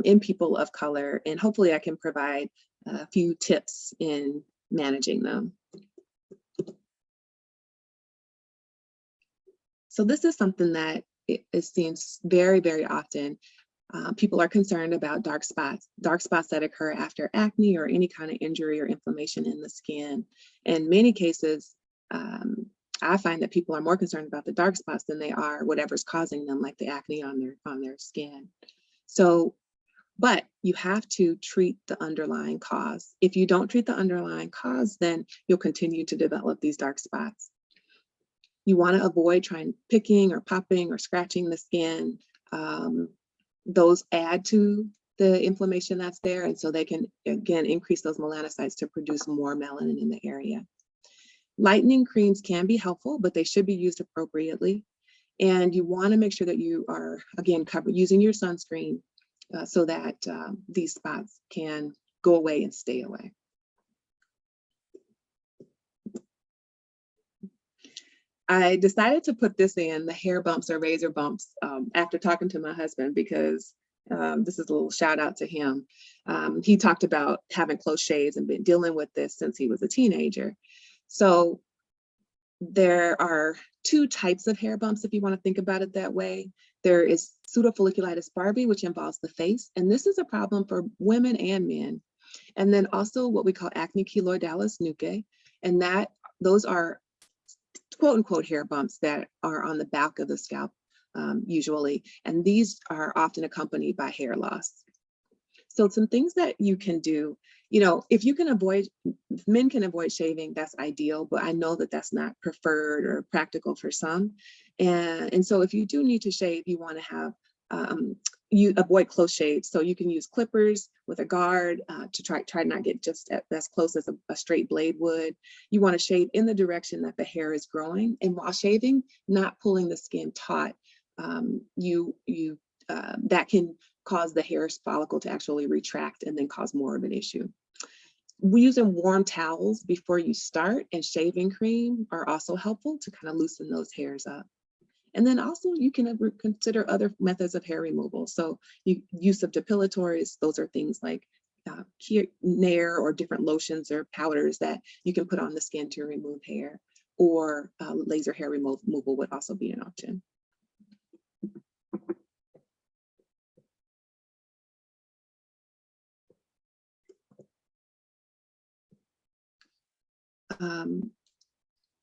in people of color, and hopefully I can provide a few tips in managing them. So this is something that it seems very, very often. People are concerned about dark spots that occur after acne or any kind of injury or inflammation in the skin. In many cases, I find that people are more concerned about the dark spots than they are whatever's causing them, like the acne on their skin. So, but you have to treat the underlying cause. If you don't treat the underlying cause, then you'll continue to develop these dark spots. You want to avoid picking or popping or scratching the skin. Those add to the inflammation that's there, and so they can, again, increase those melanocytes to produce more melanin in the area. Lightening creams can be helpful, but they should be used appropriately. And you want to make sure that you are, again, using your sunscreen so that these spots can go away and stay away. I decided to put this in, the hair bumps or razor bumps, after talking to my husband, because this is a little shout out to him. He talked about having close shaves and been dealing with this since he was a teenager. So there are two types of hair bumps, if you want to think about it that way. There is pseudofolliculitis barbae, which involves the face, and this is a problem for women and men. And then also what we call acne keloidalis nuchae, and those are quote unquote hair bumps that are on the back of the scalp usually, and these are often accompanied by hair loss. So some things that you can do You know, if you can avoid, if men can avoid shaving, that's ideal, but I know that that's not preferred or practical for some. And so if you do need to shave, you want to have, you avoid close shaves. So you can use clippers with a guard to try not get just as close as a straight blade would. You want to shave in the direction that the hair is growing. And while shaving, not pulling the skin taut, that can cause the hair follicle to actually retract and then cause more of an issue. Using warm towels before you start and shaving cream are also helpful to kind of loosen those hairs up. And then also you can consider other methods of hair removal. So use of depilatories, those are things like Nair or different lotions or powders that you can put on the skin to remove hair, or laser hair removal would also be an option.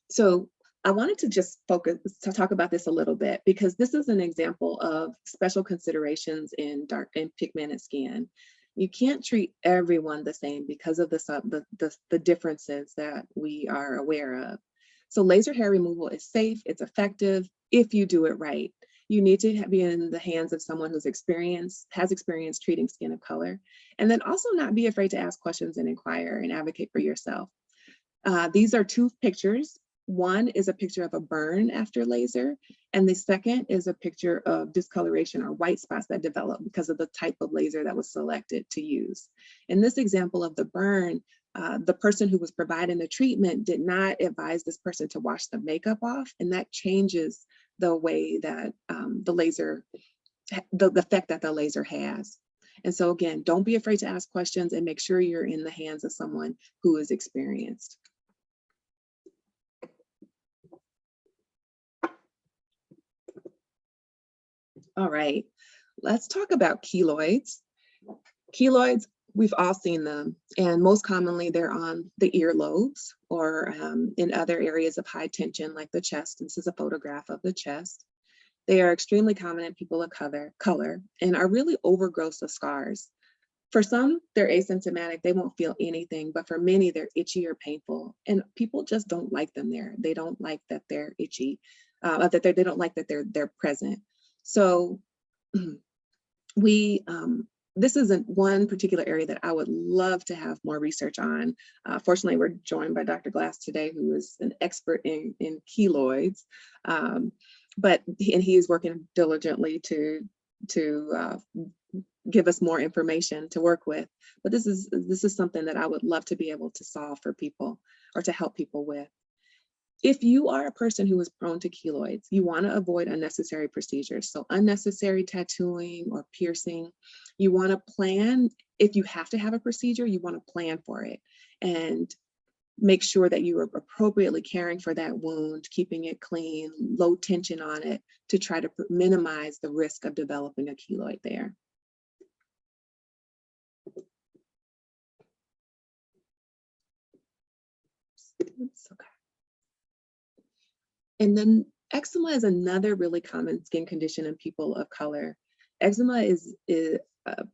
So I wanted to just focus to talk about this a little bit, because this is an example of special considerations in dark and pigmented skin. You can't treat everyone the same because of the differences that we are aware of. So laser hair removal is safe, it's effective if you do it right. You need to be in the hands of someone who's has experience treating skin of color, and then also not be afraid to ask questions and inquire and advocate for yourself. These are two pictures. One is a picture of a burn after laser, and the second is a picture of discoloration or white spots that develop because of the type of laser that was selected to use. In this example of the burn, the person who was providing the treatment did not advise this person to wash the makeup off, and that changes the way that the effect that the laser has. And so again, don't be afraid to ask questions and make sure you're in the hands of someone who is experienced. All right, let's talk about keloids. Keloids, we've all seen them, and most commonly they're on the earlobes or in other areas of high tension like the chest. This is a photograph of the chest. They are extremely common in people of color and are really overgrowths of scars. For some, they're asymptomatic, they won't feel anything, but for many, they're itchy or painful, and people just don't like them there. They don't like that they're itchy, they don't like that they're present. So this isn't one particular area that I would love to have more research on. Fortunately, we're joined by Dr. Glass today, who is an expert in keloids, and he is working diligently to give us more information to work with. But this is something that I would love to be able to solve for people or to help people with. If you are a person who is prone to keloids, you want to avoid unnecessary procedures. So unnecessary tattooing or piercing, you want to plan. If you have to have a procedure, you want to plan for it and make sure that you are appropriately caring for that wound, keeping it clean, low tension on it to try to minimize the risk of developing a keloid there. Oops, okay. And then eczema is another really common skin condition in people of color. Eczema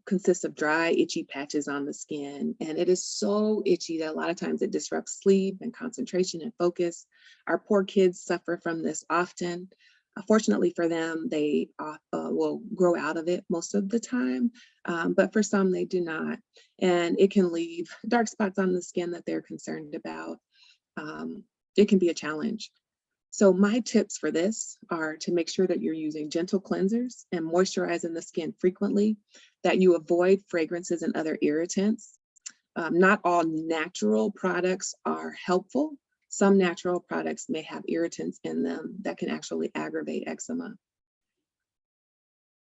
consists of dry, itchy patches on the skin, and it is so itchy that a lot of times it disrupts sleep and concentration and focus. Our poor kids suffer from this often. Fortunately for them, they will grow out of it most of the time, but for some they do not. And it can leave dark spots on the skin that they're concerned about. It can be a challenge. So my tips for this are to make sure that you're using gentle cleansers and moisturizing the skin frequently, that you avoid fragrances and other irritants. Not all natural products are helpful. Some natural products may have irritants in them that can actually aggravate eczema.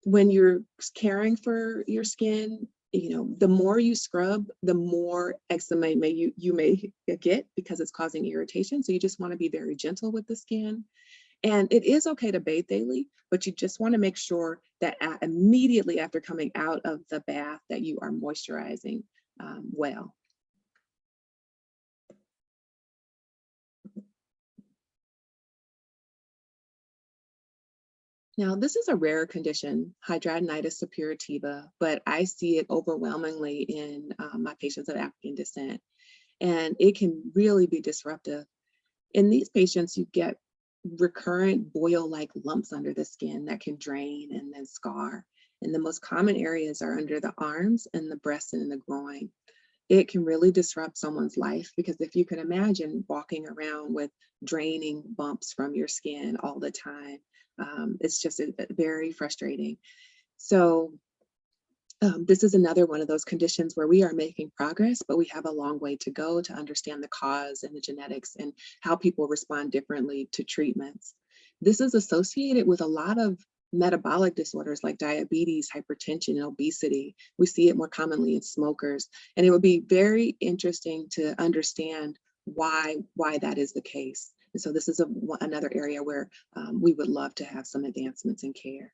When you're caring for your skin, the more you scrub, the more eczema you may get because it's causing irritation. So you just want to be very gentle with the skin. And it is okay to bathe daily, but you just want to make sure that immediately after coming out of the bath that you are moisturizing well. Now, this is a rare condition, hidradenitis suppurativa, but I see it overwhelmingly in my patients of African descent, and it can really be disruptive. In these patients, you get recurrent boil-like lumps under the skin that can drain and then scar. And the most common areas are under the arms and the breast and the groin. It can really disrupt someone's life, because if you can imagine walking around with draining bumps from your skin all the time, it's just very frustrating. So this is another one of those conditions where we are making progress, but we have a long way to go to understand the cause and the genetics and how people respond differently to treatments. This is associated with a lot of metabolic disorders like diabetes, hypertension, and obesity. We see it more commonly in smokers, and it would be very interesting to understand why that is the case. And so this is another area where we would love to have some advancements in care.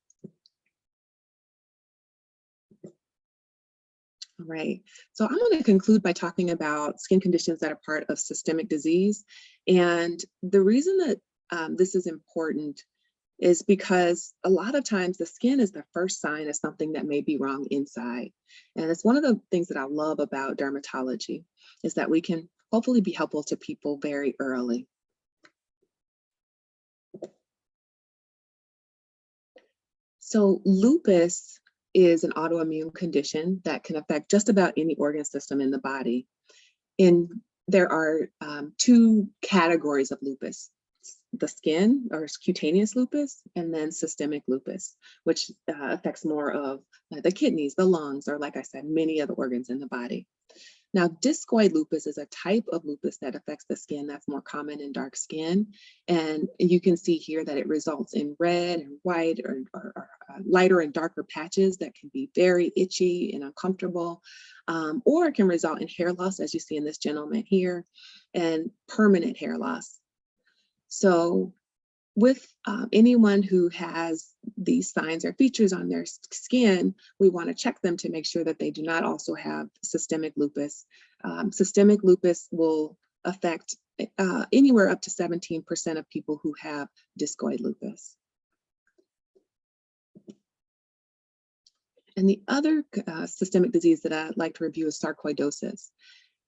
All right, so I'm going to conclude by talking about skin conditions that are part of systemic disease. And the reason that this is important is because a lot of times the skin is the first sign of something that may be wrong inside. And it's one of the things that I love about dermatology, is that we can hopefully be helpful to people very early. So lupus is an autoimmune condition that can affect just about any organ system in the body. And there are two categories of lupus: the skin, or cutaneous lupus, and then systemic lupus, which affects more of the kidneys, the lungs, or, like I said, many of the organs in the body. Now, discoid lupus is a type of lupus that affects the skin that's more common in dark skin. And you can see here that it results in red and white or lighter and darker patches that can be very itchy and uncomfortable, or it can result in hair loss, as you see in this gentleman here, and permanent hair loss. So with anyone who has these signs or features on their skin, we want to check them to make sure that they do not also have systemic lupus. Systemic lupus will affect anywhere up to 17% of people who have discoid lupus. And the other systemic disease that I'd like to review is sarcoidosis.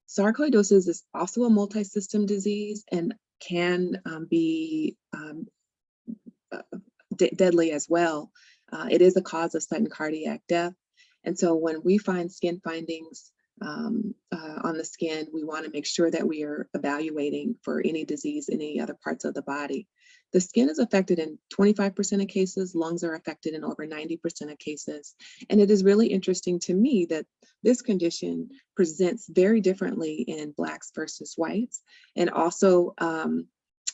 Sarcoidosis is also a multi-system disease and can be deadly as well. It is a cause of sudden cardiac death. And so when we find skin findings on the skin, we want to make sure that we are evaluating for any disease in any other parts of the body. The skin is affected in 25% of cases, lungs are affected in over 90% of cases. And it is really interesting to me that this condition presents very differently in Blacks versus whites. And also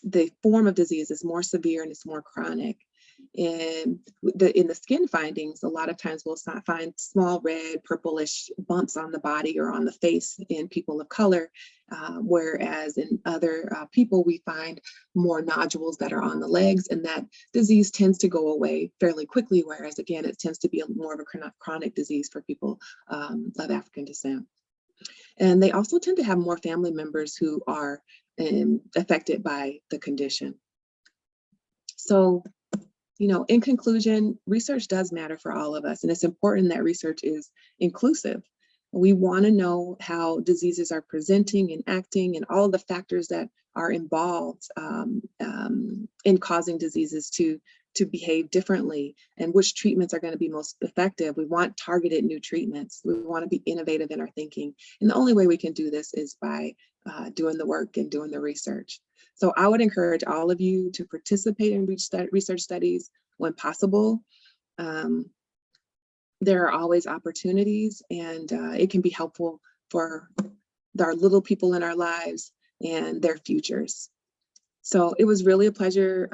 the form of disease is more severe and it's more chronic. And in the skin findings, a lot of times we'll find small red, purplish bumps on the body or on the face in people of color, whereas in other people, we find more nodules that are on the legs, and that disease tends to go away fairly quickly, whereas again, it tends to be more of a chronic disease for people of African descent. And they also tend to have more family members who are affected by the condition. So, you know, in conclusion, research does matter for all of us, and it's important that research is inclusive. We want to know how diseases are presenting and acting and all the factors that are involved in causing diseases to behave differently, and which treatments are going to be most effective. We want targeted new treatments. We want to be innovative in our thinking. And the only way we can do this is by doing the work and doing the research. So I would encourage all of you to participate in research studies when possible. There are always opportunities, and it can be helpful for our little people in our lives and their futures. So it was really a pleasure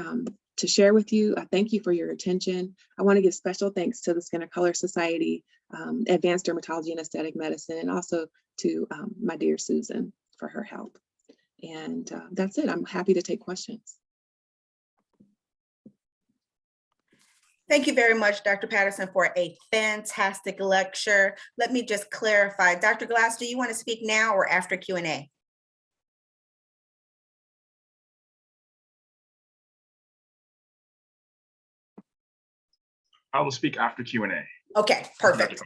to share with you. I thank you for your attention. I want to give special thanks to the Skin of Color Society, Advanced Dermatology and Aesthetic Medicine, and also to my dear Susan for her help. And that's it. I'm happy to take questions. Thank you very much, Dr. Patterson, for a fantastic lecture. Let me just clarify. Dr. Glass, do you want to speak now or after Q&A? I will speak after Q&A. Okay, perfect.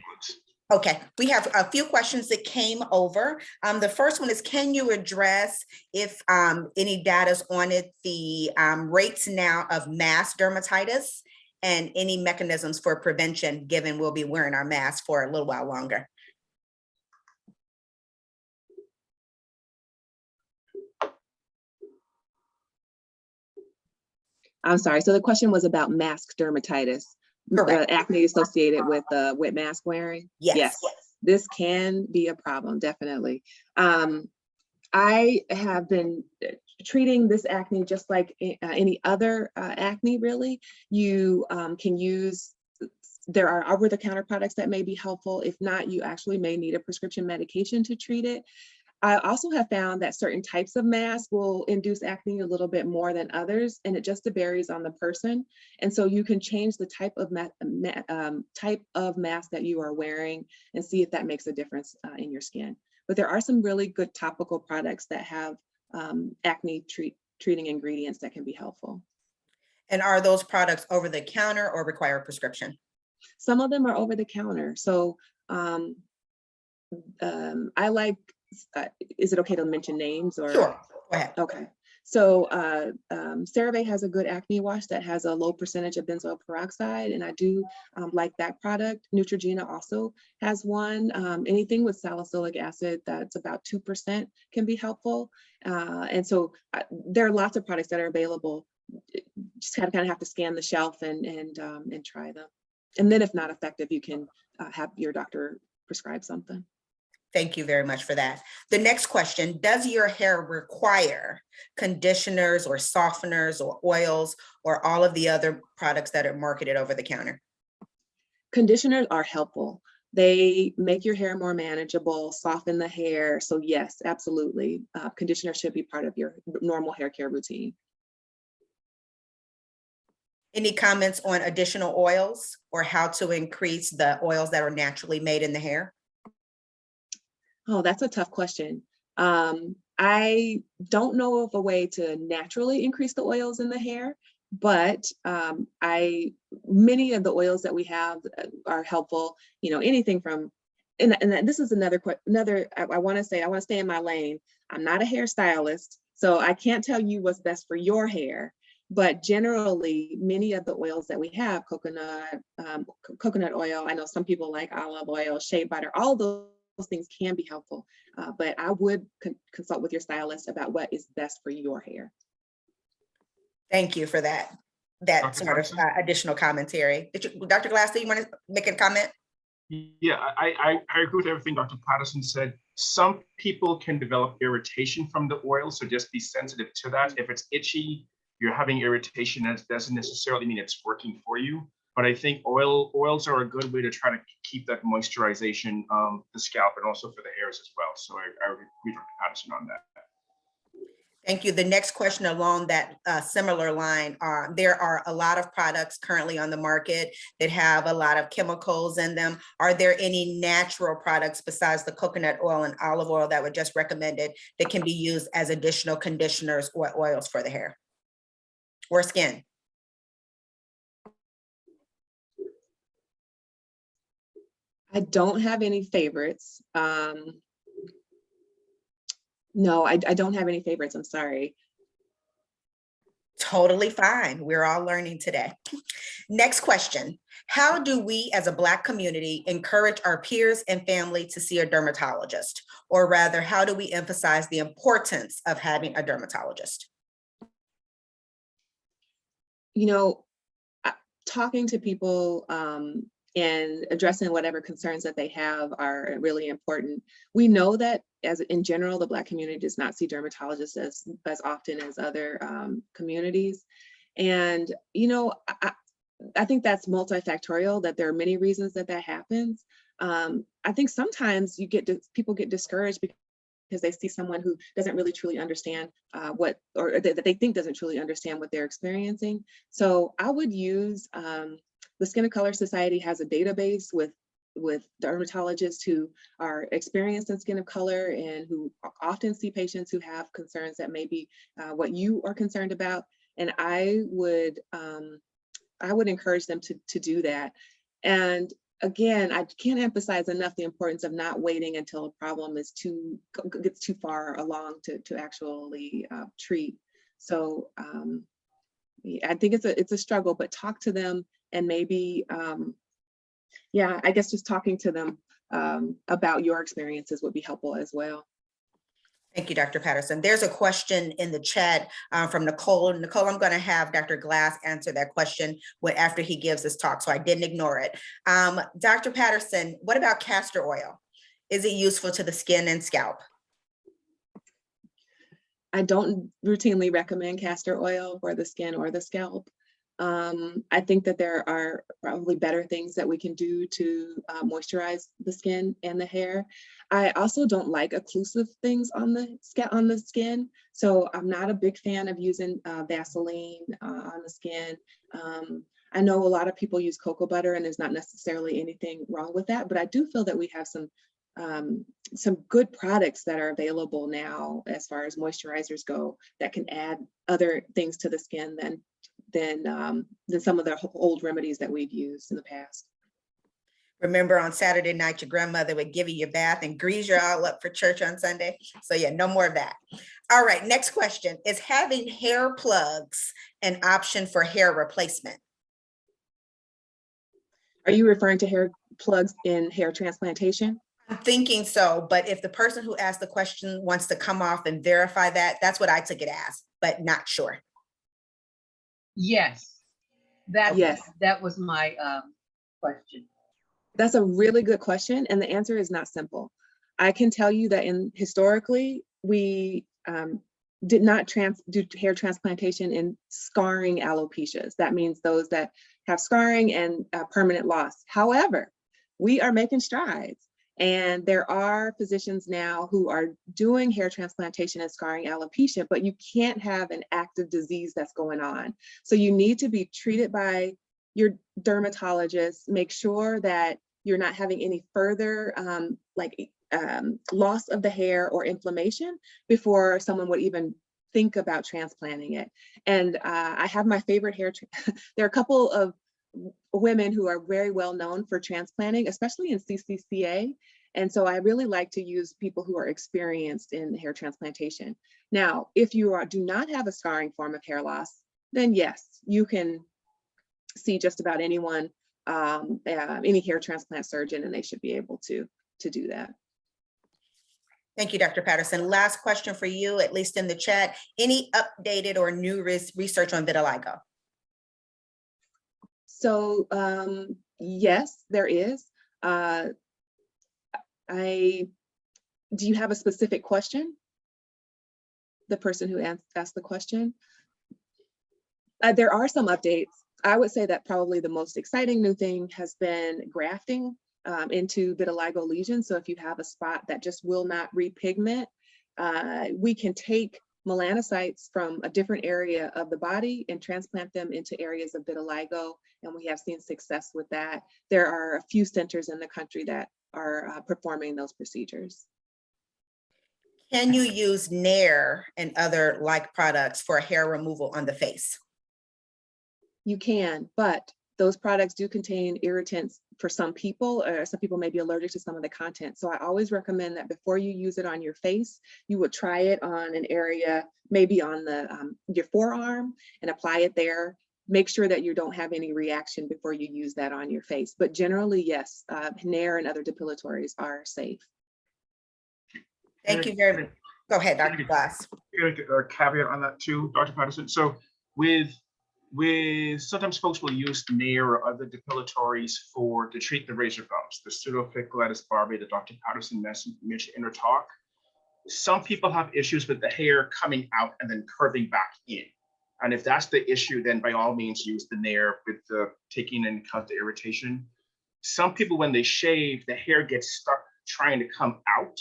Okay, we have a few questions that came over. The first one is, can you address if any data's on it, the rates now of mass dermatitis and any mechanisms for prevention, given we'll be wearing our masks for a little while longer? I'm sorry. So the question was about mask dermatitis, acne associated with mask wearing. Yes. This can be a problem, definitely. I have been treating this acne just like any other acne, really. You can use, there are over-the-counter products that may be helpful. If not, you actually may need a prescription medication to treat it. I also have found that certain types of masks will induce acne a little bit more than others, and it just varies on the person. And so you can change the type of mask that you are wearing and see if that makes a difference in your skin. But there are some really good topical products that have acne treating ingredients that can be helpful. And are those products over the counter or require a prescription? Some of them are over the counter. So I like, is it okay to mention names or? Sure, go ahead. Okay. So CeraVe has a good acne wash that has a low percentage of benzoyl peroxide, and I do like that product. Neutrogena also has one. Anything with salicylic acid that's about 2% can be helpful. And so there are lots of products that are available. Just kind of have to scan the shelf and try them. And then if not effective, you can have your doctor prescribe something. Thank you very much for that. The next question, does your hair require conditioners or softeners or oils or all of the other products that are marketed over the counter? Conditioners are helpful. They make your hair more manageable, soften the hair. So yes, absolutely. Conditioner should be part of your normal hair care routine. Any comments on additional oils or how to increase the oils that are naturally made in the hair? Oh, that's a tough question. I don't know of a way to naturally increase the oils in the hair, but many of the oils that we have are helpful. You know, anything from, and this is another, I want to stay in my lane. I'm not a hairstylist, so I can't tell you what's best for your hair. But generally, many of the oils that we have, coconut oil, I know some people like olive oil, shea butter, all those things can be helpful, but I would consult with your stylist about what is best for your hair. Thank you for that sort of additional commentary. Dr. Glass, do you want to make a comment? Yeah, I agree with everything Dr. Patterson said. Some people can develop irritation from the oil, so just be sensitive to that. If it's itchy, you're having irritation, that doesn't necessarily mean it's working for you. But I think oils are a good way to try to keep that moisturization of the scalp and also for the hairs as well. So I agree with Dr. Patterson on that. Thank you. The next question along that similar line, there are a lot of products currently on the market that have a lot of chemicals in them. Are there any natural products besides the coconut oil and olive oil that were just recommended that can be used as additional conditioners or oils for the hair or skin? I don't have any favorites. No, I don't have any favorites. I'm sorry. Totally fine. We're all learning today. Next question. How do we as a Black community encourage our peers and family to see a dermatologist? Or rather, how do we emphasize the importance of having a dermatologist? You know, talking to people and addressing whatever concerns that they have are really important. We know that as in general, the Black community does not see dermatologists as often as other communities. And, you know, I think that's multifactorial, that there are many reasons that happens. I think sometimes people get discouraged because they see someone who doesn't really truly understand that they think doesn't truly understand what they're experiencing. So I would use, the Skin of Color Society has a database with dermatologists who are experienced in skin of color and who often see patients who have concerns that may be what you are concerned about. And I would I would encourage them to do that. And again, I can't emphasize enough the importance of not waiting until a problem is gets too far along to actually treat. So I think it's a struggle, but talk to them, and maybe, yeah, I guess just talking to them about your experiences would be helpful as well. Thank you, Dr. Patterson. There's a question in the chat from Nicole. Nicole, I'm going to have Dr. Glass answer that question after he gives his talk, so I didn't ignore it. Dr. Patterson, what about castor oil? Is it useful to the skin and scalp? I don't routinely recommend castor oil for the skin or the scalp. I think that there are probably better things that we can do to moisturize the skin and the hair. I also don't like occlusive things on the skin. So I'm not a big fan of using Vaseline on the skin. I know a lot of people use cocoa butter, and there's not necessarily anything wrong with that, but I do feel that we have some good products that are available now as far as moisturizers go that can add other things to the skin than some of the old remedies that we've used in the past. Remember on Saturday night, your grandmother would give you your bath and grease you all up for church on Sunday. So yeah, no more of that. All right, next question. Is having hair plugs an option for hair replacement? Are you referring to hair plugs in hair transplantation? I'm thinking so, but if the person who asked the question wants to come off and verify that, that's what I took it as, but not sure. Yes, that was my question. That's a really good question, and the answer is not simple. I can tell you that historically, we did not do hair transplantation in scarring alopecias. That means those that have scarring and permanent loss. However, we are making strides. And there are physicians now who are doing hair transplantation and scarring alopecia, but you can't have an active disease that's going on. So you need to be treated by your dermatologist, make sure that you're not having any further loss of the hair or inflammation before someone would even think about transplanting it. And I have my favorite hair, there are a couple of women who are very well known for transplanting, especially in CCCA. And so I really like to use people who are experienced in hair transplantation. Now, if you do not have a scarring form of hair loss, then yes, you can see just about anyone, any hair transplant surgeon, and they should be able to do that. Thank you, Dr. Patterson. Last question for you, at least in the chat. Any updated or new research on vitiligo? So yes, there is. Do you have a specific question? The person who asked the question? There are some updates. I would say that probably the most exciting new thing has been grafting into vitiligo lesions. So if you have a spot that just will not repigment, we can take melanocytes from a different area of the body and transplant them into areas of vitiligo, and we have seen success with that. There are a few centers in the country that are performing those procedures. Can you use Nair and other like products for hair removal on the face? You can, but those products do contain irritants for some people, or some people may be allergic to some of the content. So I always recommend that before you use it on your face, you would try it on an area, maybe on your forearm, and apply it there. Make sure that you don't have any reaction before you use that on your face. But generally, yes, Nair and other depilatories are safe. Thank you very much. Go ahead, Dr. Glass. A caveat on that too, Dr. Patterson. So with sometimes folks will use Nair or other depilatories to treat the razor bumps, the pseudophilitis barbae that Dr. Patterson mentioned in her talk. Some people have issues with the hair coming out and then curving back in. And if that's the issue, then by all means use the Nair with the taking into account the irritation. Some people, when they shave, the hair gets stuck trying to come out.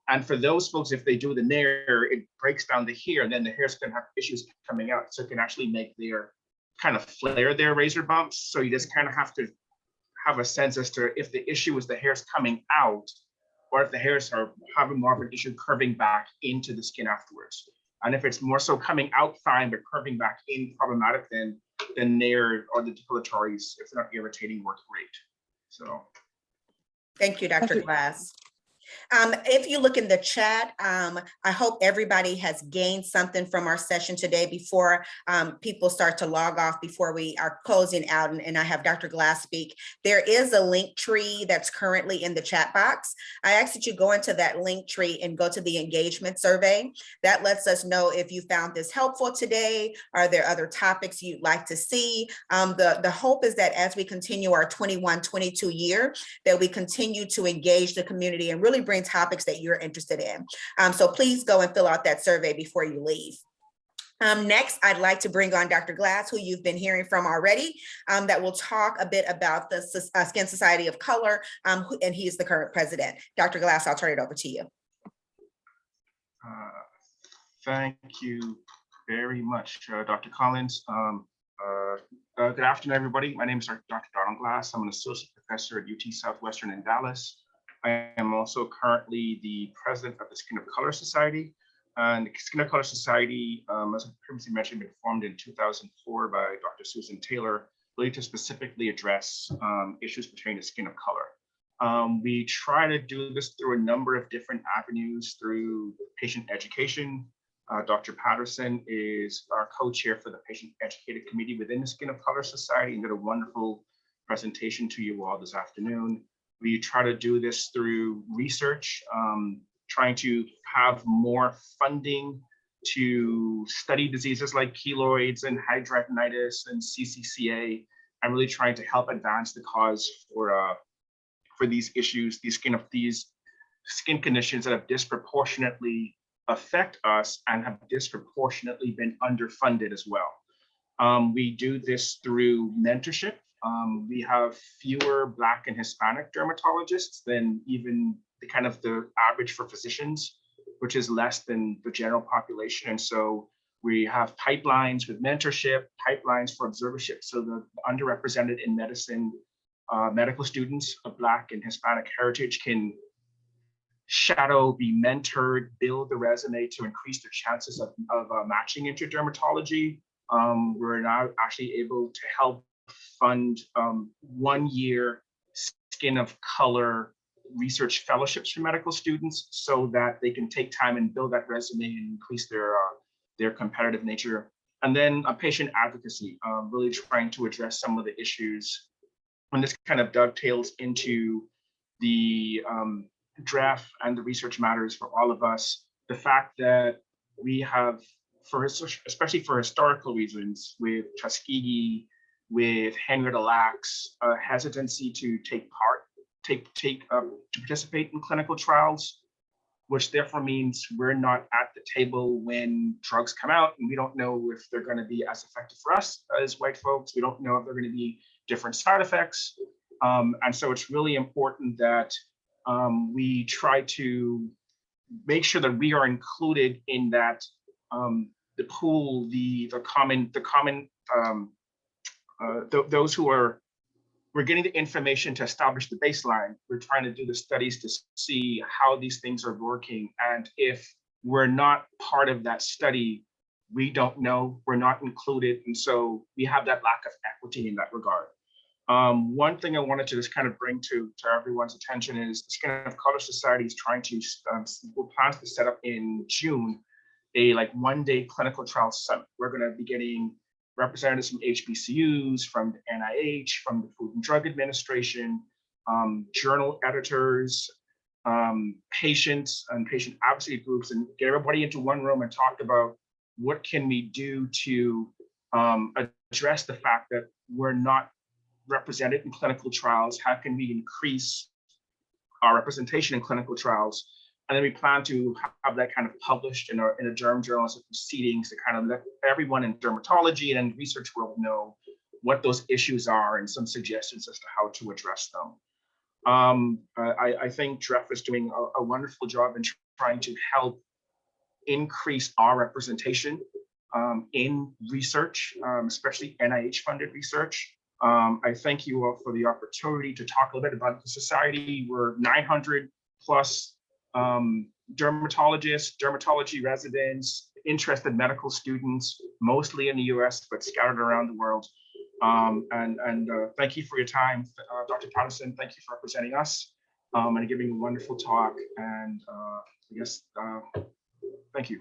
And for those folks, if they do the Nair, it breaks down the hair, and then the hair's gonna have issues coming out. So it can actually make their kind of flare their razor bumps. So you just kind of have to have a sense as to if the issue is the hair's coming out, or if the hairs are having more of an issue curving back into the skin afterwards. And if it's more so coming out fine, but curving back in problematic, then the nair or the depilatories, if they're not irritating, work great. So. Thank you, Dr. Glass. If you look in the chat, I hope everybody has gained something from our session today before people start to log off, before we are closing out, and I have Dr. Glass speak. There is a link tree that's currently in the chat box. I ask that you go into that link tree and go to the engagement survey. That lets us know if you found this helpful today. Are there other topics you'd like to see? The hope is that as we continue our 21-22 year, that we continue to engage the community and really bring topics that you're interested in. So please go and fill out that survey before you leave. Next, I'd like to bring on Dr. Glass, who you've been hearing from already, that will talk a bit about the Skin Society of Color, and he is the current president. Dr. Glass, I'll turn it over to you. Thank you very much, Dr. Collins. Good afternoon, everybody. My name is Dr. Donald Glass. I'm an associate professor at UT Southwestern in Dallas. I am also currently the president of the Skin of Color Society. And the Skin of Color Society, as I previously mentioned, been formed in 2004 by Dr. Susan Taylor, really to specifically address issues pertaining to skin of color. We try to do this through a number of different avenues, through patient education. Dr. Patterson is our co-chair for the Patient Educated Committee within the Skin of Color Society, and did a wonderful presentation to you all this afternoon. We try to do this through research, trying to have more funding to study diseases like keloids and hidradenitis and CCCA, and really trying to help advance the cause for these issues, these skin conditions that have disproportionately affect us and have disproportionately been underfunded as well. We do this through mentorship. We have fewer Black and Hispanic dermatologists than even the average for physicians, which is less than the general population. And so we have pipelines with mentorship, pipelines for observership. So the underrepresented in medicine, medical students of Black and Hispanic heritage can shadow, be mentored, build the resume to increase their chances of matching into dermatology. We're now actually able to help fund 1 year skin of color research fellowships for medical students, so that they can take time and build that resume and increase their competitive nature. And then patient advocacy, really trying to address some of the issues. And this kind of dovetails into the DREF and the research matters for all of us. The fact that we have, especially for historical reasons, with Tuskegee, with Henrietta Lacks, hesitancy to participate in clinical trials, which therefore means we're not at the table when drugs come out, and we don't know if they're going to be as effective for us as white folks. We don't know if they're going to be different side effects. And so it's really important that we try to make sure that we are included in that, the pool, those who we're getting the information to establish the baseline. We're trying to do the studies to see how these things are working. And if we're not part of that study, we don't know, we're not included. And so we have that lack of equity in that regard. One thing I wanted to just kind of bring to everyone's attention is the Skin of Color Society is trying to, plans to set up in June a 1-day clinical trial summit. We're going to be getting representatives from HBCUs, from the NIH, from the Food and Drug Administration, journal editors, patients and patient advocacy groups, and get everybody into one room and talk about what can we do to address the fact that we're not represented in clinical trials. How can we increase our representation in clinical trials? And then we plan to have that kind of published in a derm journal as a proceedings to kind of let everyone in dermatology and research world know what those issues are and some suggestions as to how to address them. I think DREF is doing a wonderful job in trying to help increase our representation in research, especially NIH-funded research. I thank you all for the opportunity to talk a little bit about the society. We're 900 plus dermatologists, dermatology residents, interested medical students, mostly in the US, but scattered around the world. Thank you for your time, Dr. Patterson. Thank you for representing us and giving a wonderful talk. And thank you.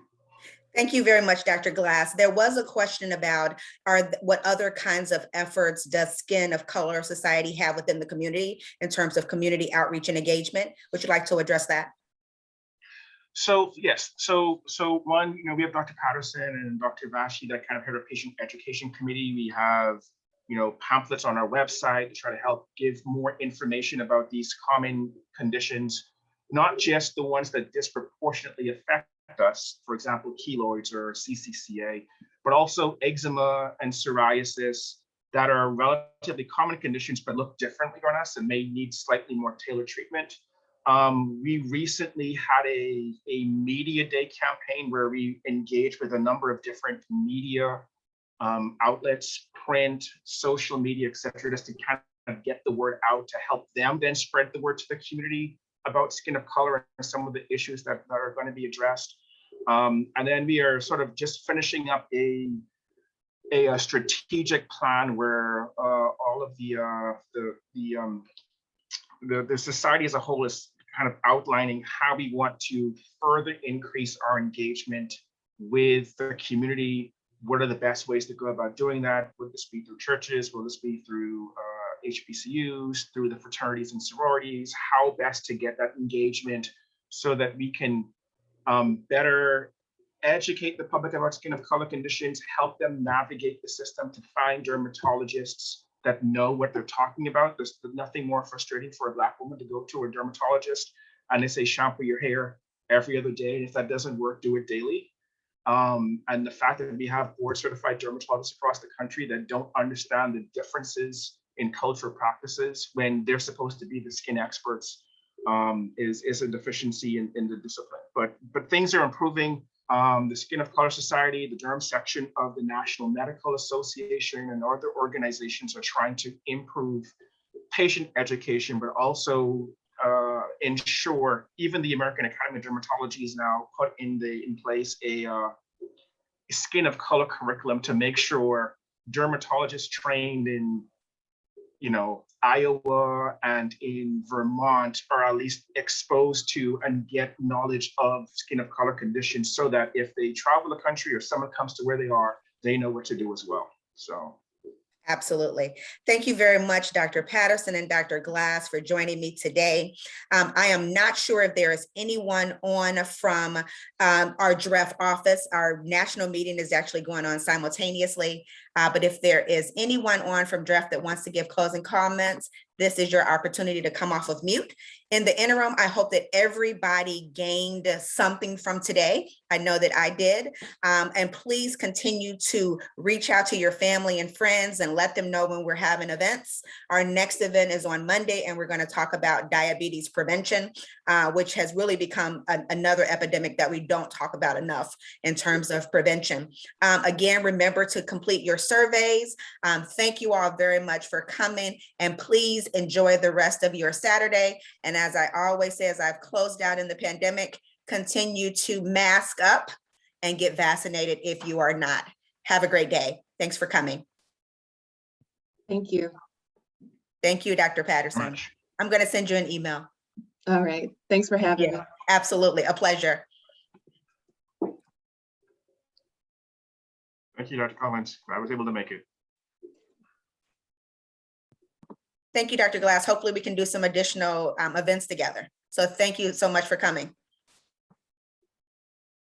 Thank you very much, Dr. Glass. There was a question about what other kinds of efforts does Skin of Color Society have within the community in terms of community outreach and engagement? Would you like to address that? So yes, so one, we have Dr. Patterson and Dr. Vashi that kind of head our patient education committee. We have, pamphlets on our website to try to help give more information about these common conditions, not just the ones that disproportionately affect us, for example, keloids or CCCA, but also eczema and psoriasis that are relatively common conditions but look differently on us and may need slightly more tailored treatment. We recently had a media day campaign where we engaged with a number of different media outlets, print, social media, et cetera, just to kind of get the word out to help them then spread the word to the community about skin of color and some of the issues that are going to be addressed. And then we are sort of just finishing up a strategic plan where all of the society as a whole is kind of outlining how we want to further increase our engagement with the community. What are the best ways to go about doing that? Will this be through churches? Will this be through HBCUs, through the fraternities and sororities? How best to get that engagement so that we can better educate the public about skin of color conditions, help them navigate the system to find dermatologists that know what they're talking about. There's nothing more frustrating for a Black woman to go to a dermatologist and they say shampoo your hair every other day. And if that doesn't work, do it daily. And the fact that we have board certified dermatologists across the country that don't understand the differences in cultural practices when they're supposed to be the skin experts is a deficiency in the discipline. But things are improving. The Skin of Color Society, the derm section of the National Medical Association and other organizations are trying to improve patient education, but also ensure even the American Academy of Dermatology is now put in place a skin of color curriculum to make sure dermatologists trained in Iowa and in Vermont are at least exposed to and get knowledge of skin of color conditions so that if they travel the country or someone comes to where they are, they know what to do as well. So. Absolutely. Thank you very much, Dr. Patterson and Dr. Glass, for joining me today. I am not sure if there is anyone on from our DREF office. Our national meeting is actually going on simultaneously, but if there is anyone on from DREF that wants to give closing comments, this is your opportunity to come off of mute. In the interim, I hope that everybody gained something from today. I know that I did. And please continue to reach out to your family and friends and let them know when we're having events. Our next event is on Monday, and we're going to talk about diabetes prevention, which has really become another epidemic that we don't talk about enough in terms of prevention. Again, remember to complete your surveys. Thank you all very much for coming, and please enjoy the rest of your Saturday. And as I always say, as I've closed out in the pandemic, continue to mask up and get vaccinated if you are not. Have a great day. Thanks for coming. Thank you. Thank you, Dr. Patterson. I'm going to send you an email. All right. Thanks for having me. Absolutely. A pleasure. Thank you, Dr. Collins. I was able to make it. Thank you, Dr. Glass. Hopefully we can do some additional events together. So thank you so much for coming.